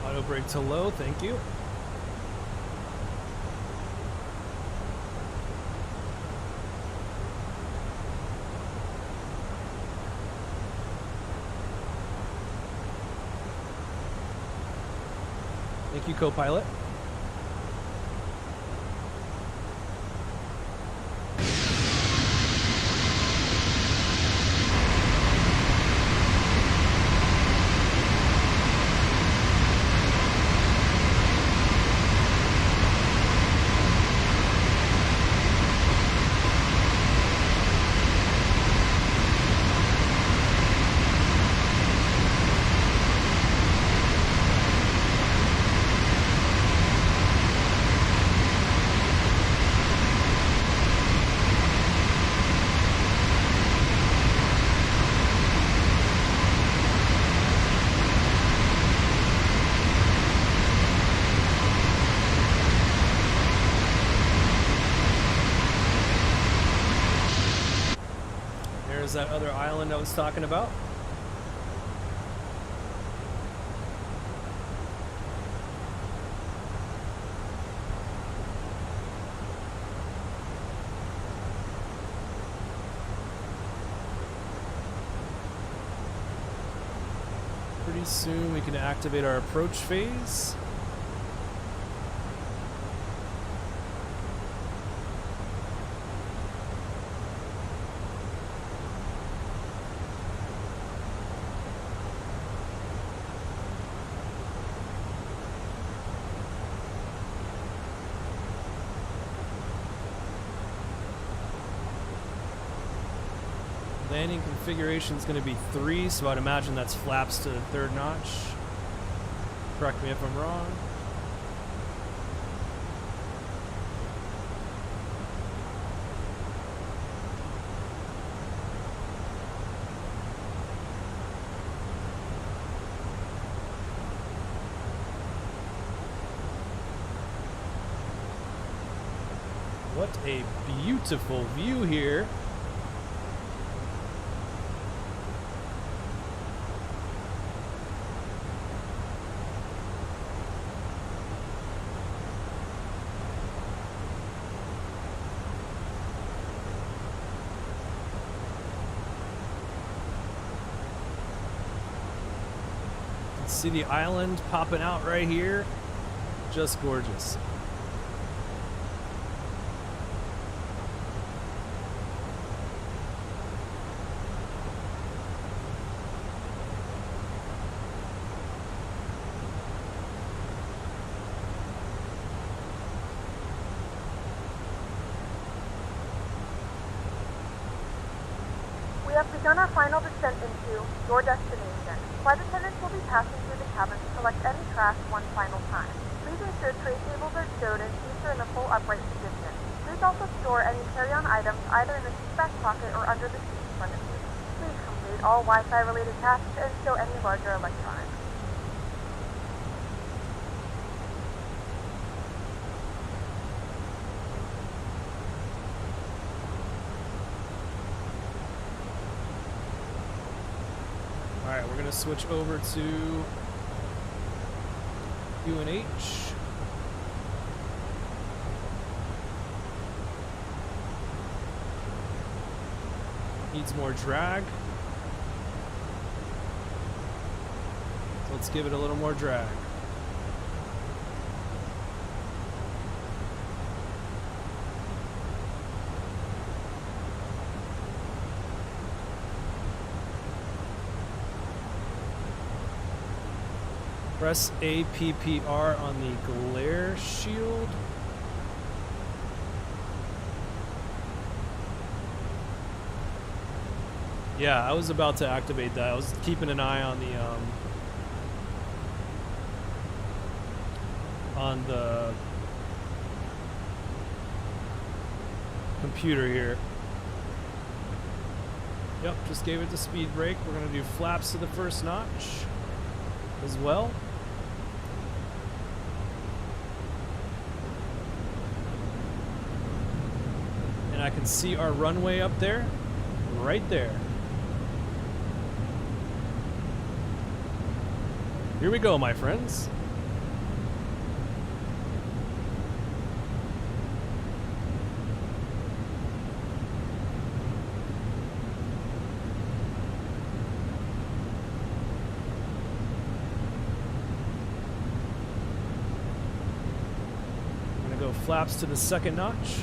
Auto brake to low, thank you. Thank you, co-pilot. That other island I was talking about. Pretty soon we can activate our approach phase. Landing configuration is going to be 3, so I'd imagine that's flaps to the 3rd notch. Correct me if I'm wrong. What a beautiful view here. See the island popping out right here? Just gorgeous. We have begun our final descent into your destination. Flight attendants will be passing through the cabin to collect any trash one final time. Please ensure tray tables are stowed and seats are in a full upright position. Please also store any carry-on items either in the seat back pocket or under the seat in front of you. Please complete all Wi-Fi related tasks and stow any larger electronics. Alright, we're going to switch over to UNH. Needs more drag. So let's give it a little more drag. Press APPR on the glare shield. Yeah, I was about to activate that. I was keeping an eye on the computer here. Yep, just gave it the speed brake. We're gonna do flaps to the first notch as well. And I can see our runway up there, right there. Here we go, my friends. I'm gonna go flaps to the second notch.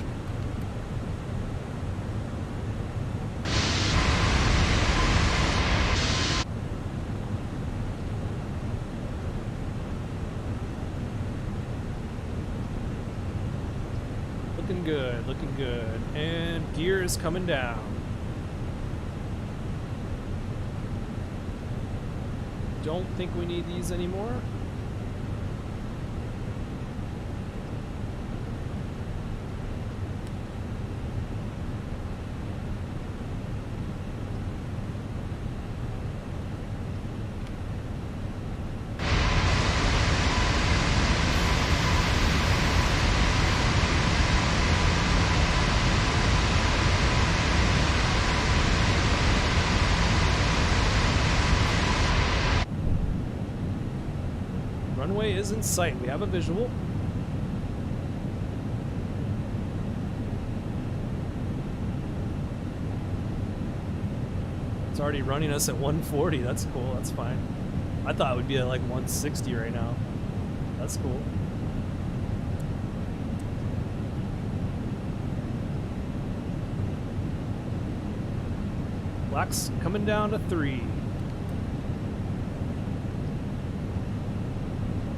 Good, looking good. And gear is coming down. Don't think we need these anymore. Runway is in sight. We have a visual. It's already running us at 140. That's cool. That's fine. I thought it would be at like 160 right now. That's cool. Black's coming down to 3.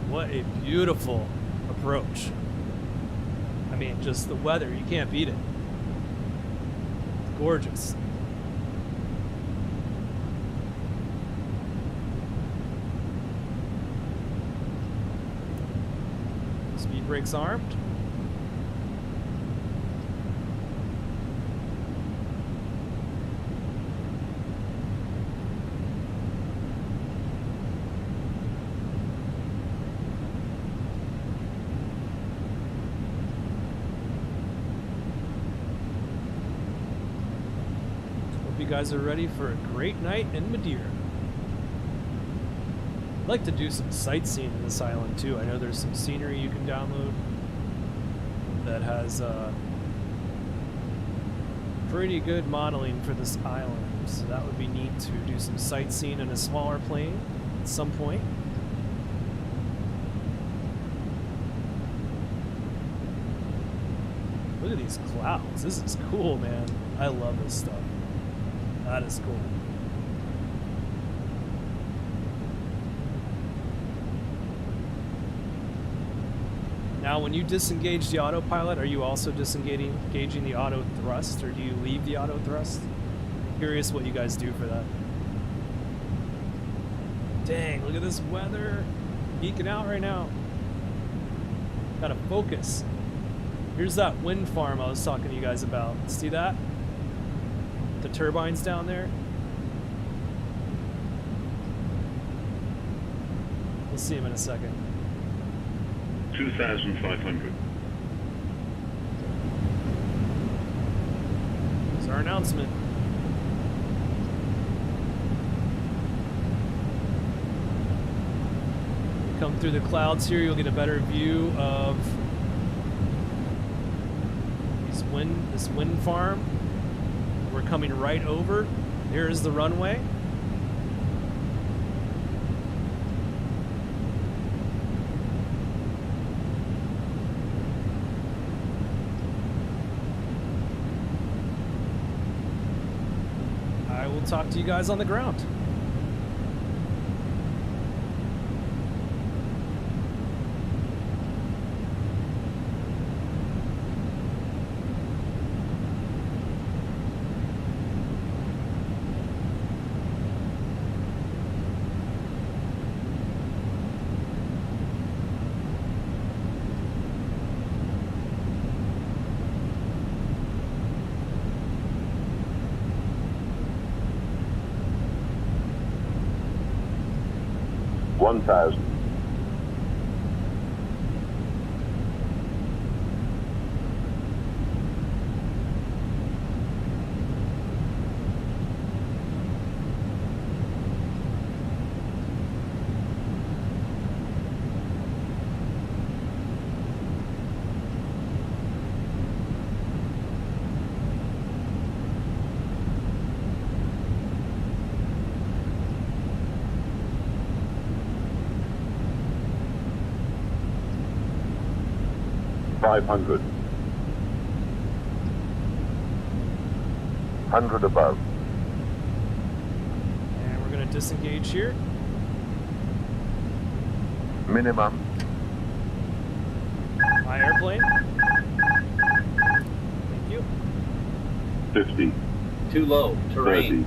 What a beautiful approach. I mean, just the weather, you can't beat it. Gorgeous. Speed brakes armed. You guys are ready for a great night in Madeira. I'd like to do some sightseeing in this island too. I know there's some scenery you can download that has pretty good modeling for this island, so that would be neat to do some sightseeing in a smaller plane at some point. Look at these clouds. This is cool, man. I love this stuff. That is cool. Now, when you disengage the autopilot, are you also disengaging the auto thrust, or do you leave the auto thrust? Curious what you guys do for that. Dang, look at this weather. Geeking out right now. Gotta focus. Here's that wind farm I was talking to you guys about. See that? The turbines down there. We'll see them in a second. 2,500. There's our announcement. Come through the clouds here, you'll get a better view of this wind farm. We're coming right over. Here is the runway. I will talk to you guys on the ground. $1,000. $500. 100 above. And we're going to disengage here. Minimum. My airplane. Thank you. 50. Too low. Terrain.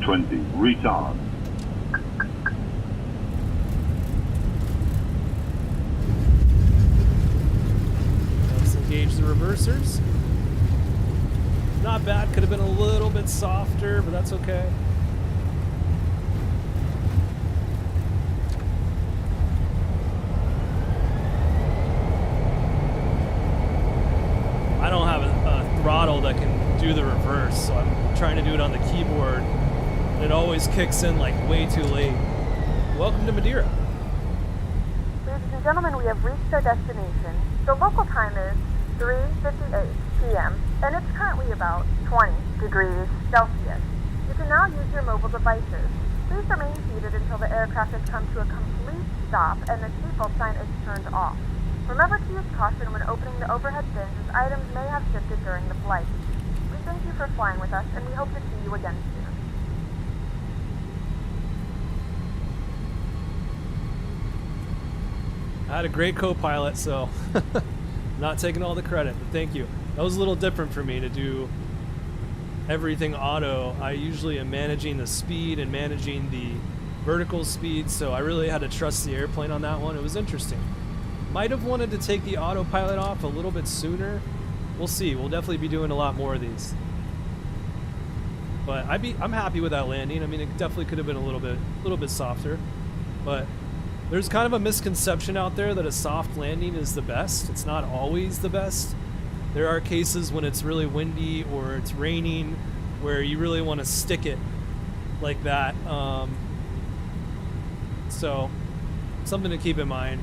30. 20. Retard. Let's engage the reversers. Not bad. Could have been a little bit softer, but that's okay. I don't have a throttle that can do the reverse, so I'm trying to do it on the keyboard. And it always kicks in like way too late. Welcome to Madeira. Ladies and gentlemen, we have reached our destination. The local time is 3:58 p.m. and it's currently about 20 degrees Celsius. You can now use your mobile devices. Please remain seated until the aircraft has come to a complete stop and the seatbelt sign is turned off. Remember to use caution when opening the overhead bins as items may have shifted during the flight. We thank you for flying with us and we hope to see you again soon. I had a great co-pilot, so not taking all the credit, but thank you. That was a little different for me to do everything auto. I usually am managing the speed and managing the vertical speed, so I really had to trust the airplane on that one. It was interesting. Might have wanted to take the autopilot off a little bit sooner. We'll see. We'll definitely be doing a lot more of these. But I'm happy with that landing. I mean, it definitely could have been a little bit softer, but there's kind of a misconception out there that a soft landing is the best. It's not always the best. There are cases when it's really windy or it's raining where you really want to stick it like that. So something to keep in mind.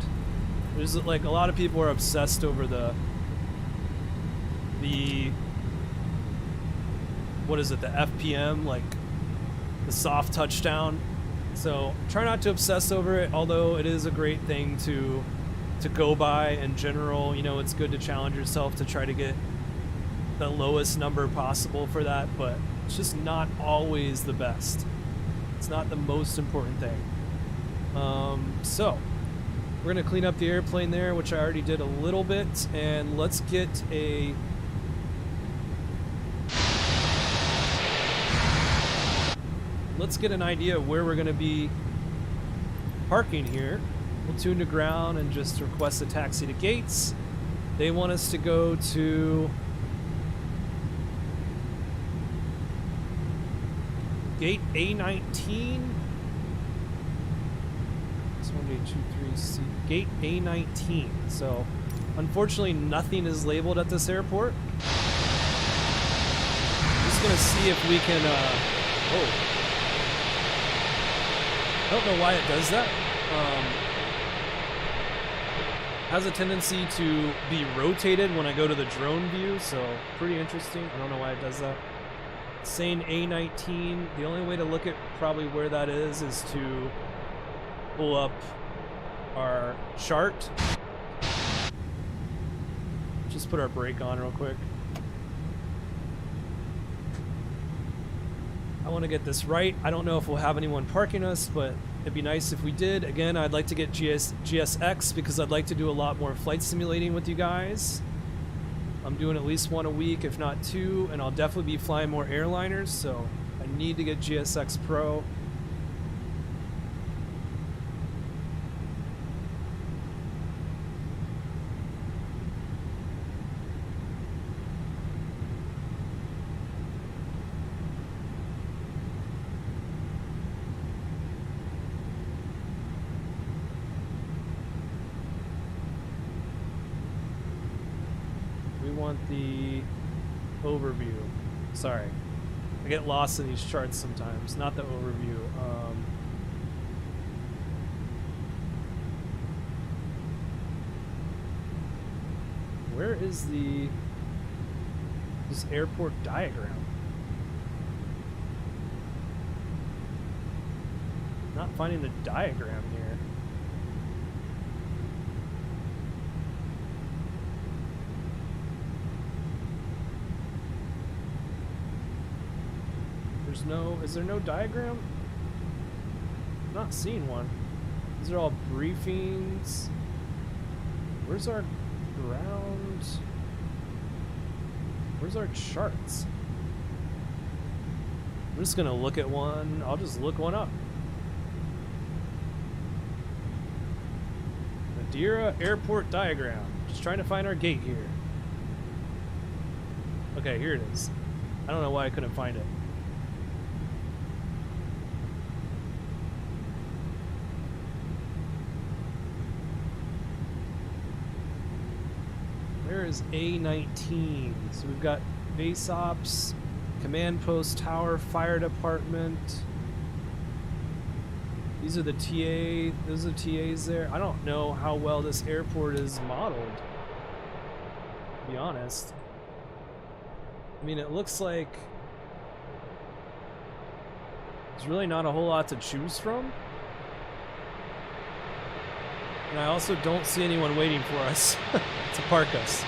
There's like a lot of people are obsessed over the what is it, the FPM, like the soft touchdown. So try not to obsess over it, although it is a great thing to to go by in general. You know, it's good to challenge yourself to try to get the lowest number possible for that, but it's just not always the best. It's not the most important thing. So we're gonna clean up the airplane there, which I already did a little bit, and let's get an idea of where we're gonna be parking here. We'll tune to ground and just request a taxi to gates. They want us to go to gate A19. It's 1, 2, 3, C. Gate A19. So, unfortunately, nothing is labeled at this airport. Just gonna see if we can. Oh, I don't know why it does that. Has a tendency to be rotated when I go to the drone view, so pretty interesting. I don't know why it does that. Saying A19, the only way to look at probably where that is to pull up our chart. Just put our brake on real quick. I want to get this right. I don't know if we'll have anyone parking us, but it'd be nice if we did. Again, I'd like to get GSX because I'd like to do a lot more flight simulating with you guys. I'm doing at least one a week, if not two, and I'll definitely be flying more airliners, so I need to get GSX Pro. The overview. Sorry, I get lost in these charts sometimes. Not the overview. Where is this airport diagram? Not finding the diagram here. Is there no diagram? I'm not seeing one. These are all briefings. Where's our ground? Where's our charts? I'm just gonna look at one. I'll just look one up. Madeira airport diagram. Just trying to find our gate here. Okay, here it is. I don't know why I couldn't find it. Where is A19? So we've got base ops, command post, tower, fire department. These are the TA. Those are TAs there. I don't know how well this airport is modeled, to be honest. I mean, it looks like there's really not a whole lot to choose from. And I also don't see anyone waiting for us to park us.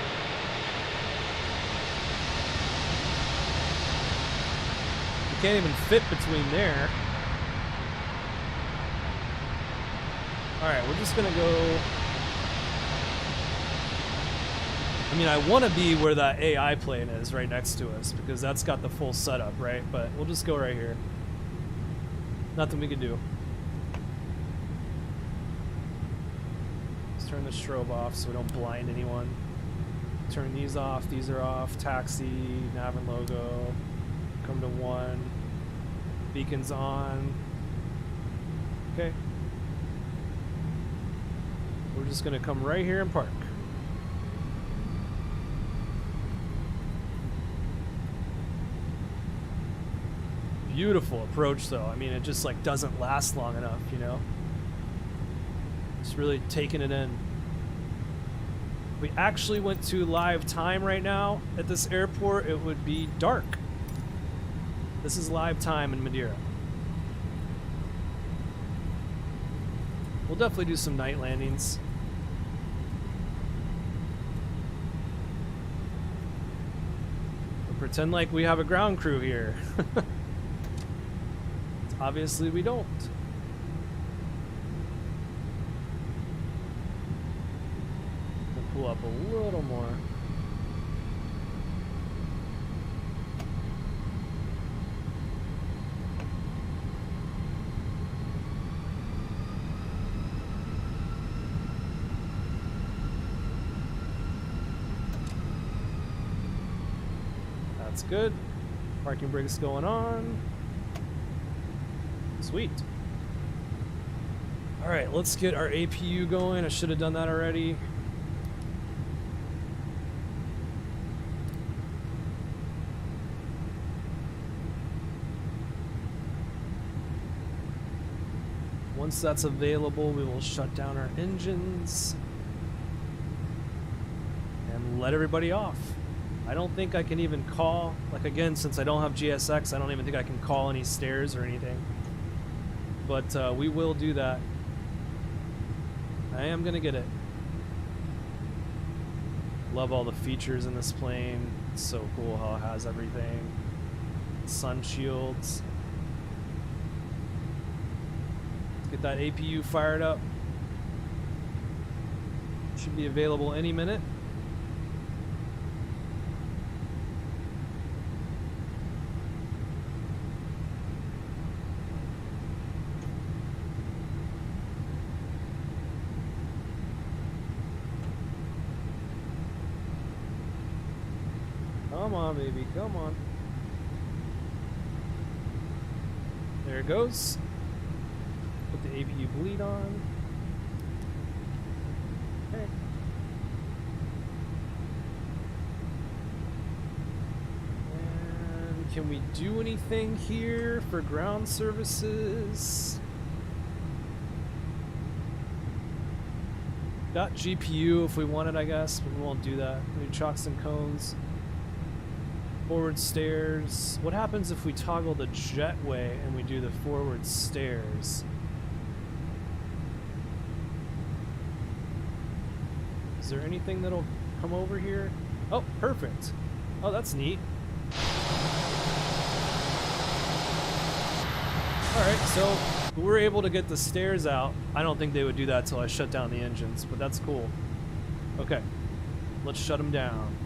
We can't even fit between there. Alright, we're just gonna go... I mean, I want to be where that AI plane is, right next to us, because that's got the full setup, right? But we'll just go right here. Nothing we can do. Turn the strobe off so we don't blind anyone. Turn these off. These are off. Taxi, nav and logo. Come to 1. Beacons on. Okay. We're just gonna come right here and park. Beautiful approach though. I mean, it just like doesn't last long enough, you know? Just really taking it in. If we actually went to live time right now at this airport, it would be dark. This is live time in Madeira. We'll definitely do some night landings. Pretend like we have a ground crew here. Obviously we don't. We'll pull up a little more. That's good. Parking brake's going on. Sweet. All right, let's get our APU going. I should have done that already. Once that's available, we will shut down our engines and let everybody off. I don't think I can even call, like again, since I don't have GSX, I don't even think I can call any stairs or anything. But we will do that. I am gonna get it. Love all the features in this plane. It's so cool how it has everything. Sun shields. Let's get that APU fired up. Should be available any minute. Come on, baby, come on. There it goes. Put the APU bleed on. Okay. And can we do anything here for ground services? Got GPU if we wanted, I guess, but we won't do that. We do chocks and cones. Forward stairs. What happens if we toggle the jetway and we do the forward stairs? Is there anything that'll come over here? Oh, perfect. Oh, that's neat. Alright, so we're able to get the stairs out. I don't think they would do that till I shut down the engines, but that's cool. Okay, let's shut them down.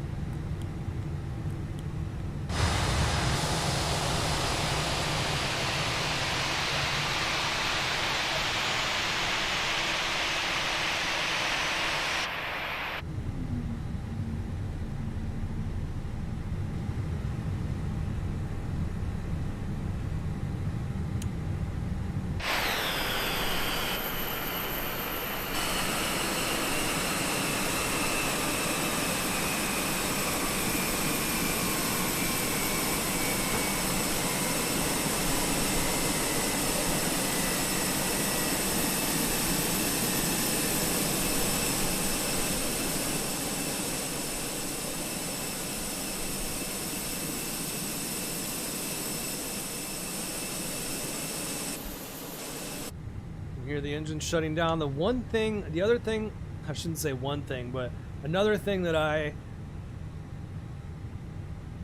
Hear the engine shutting down. The other thing, I shouldn't say one thing, but another thing that I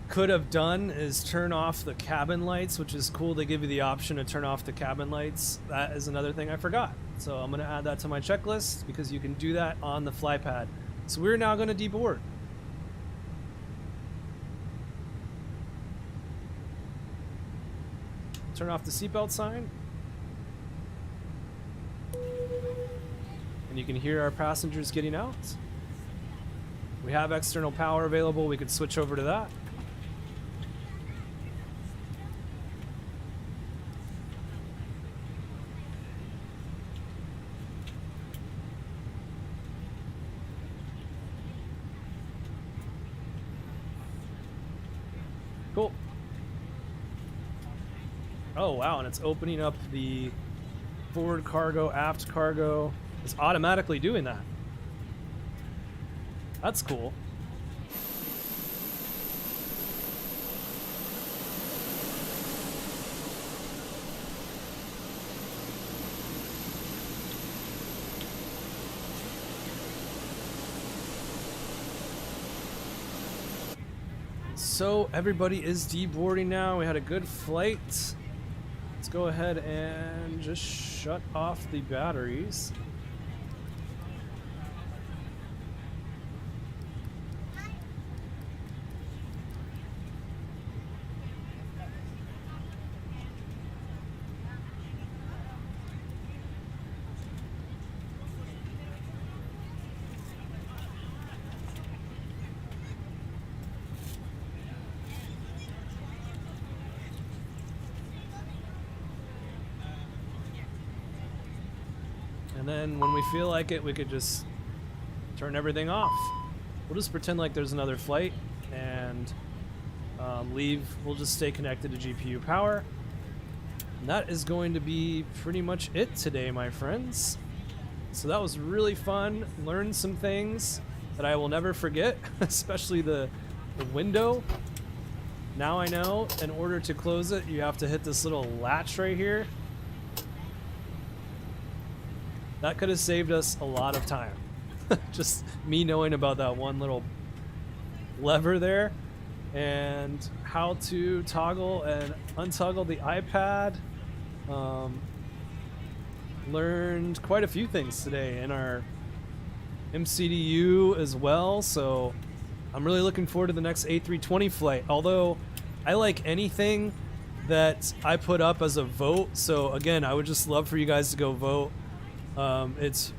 could have done is turn off the cabin lights, which is cool. They give you the option to turn off the cabin lights. That is another thing I forgot. So I'm going to add that to my checklist because you can do that on the fly pad. So we're now going to deboard. Turn off the seatbelt sign. And you can hear our passengers getting out. We have external power available. We could switch over to that. Cool. Oh, wow, and it's opening up the forward cargo, aft cargo. It's automatically doing that. That's cool. So everybody is deboarding now. We had a good flight. Let's go ahead and just shut off the batteries. And then when we feel like it, we could just turn everything off. We'll just pretend like there's another flight and leave. We'll just stay connected to GPU power. And that is going to be pretty much it today, my friends. So that was really fun. Learned some things that I will never forget, especially the window. Now I know in order to close it, you have to hit this little latch right here. That could have saved us a lot of time. Just me knowing about that one little lever there and how to toggle and untoggle the iPad. Learned quite a few things today in our MCDU as well, so I'm really looking forward to the next A320 flight. Although I like anything that I put up as a vote, so again, I would just love for you guys to go vote. It's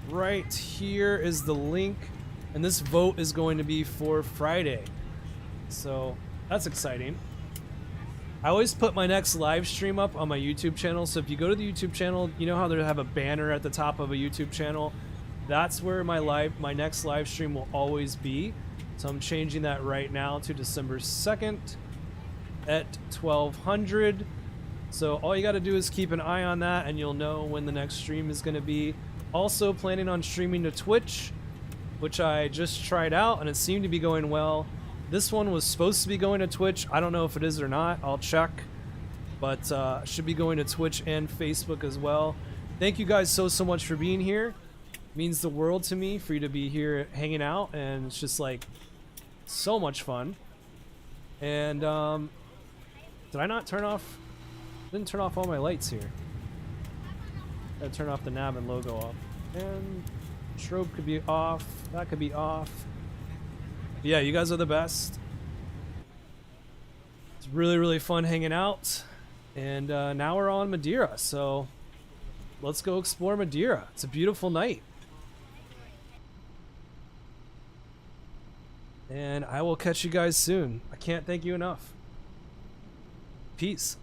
right here is the link, and this vote is going to be for Friday, so that's exciting. I always put my next live stream up on my YouTube channel, so if you go to the YouTube channel, you know how they have a banner at the top of a YouTube channel? That's where my next live stream will always be. So I'm changing that right now to December 2nd at 1200. So all you got to do is keep an eye on that and you'll know when the next stream is going to be. Also planning on streaming to Twitch, which I just tried out and it seemed to be going well. This one was supposed to be going to Twitch. I don't know if it is or not. I'll check. But should be going to Twitch and Facebook as well. Thank you guys so much for being here. It means the world to me for you to be here hanging out, and it's just like so much fun. And did I not turn off? Didn't turn off all my lights here. Gotta turn off the nav and logo off. And strobe could be off. That could be off. But yeah, you guys are the best. It's really, really fun hanging out. And now we're on Madeira, so let's go explore Madeira. It's a beautiful night. And I will catch you guys soon. I can't thank you enough. Peace.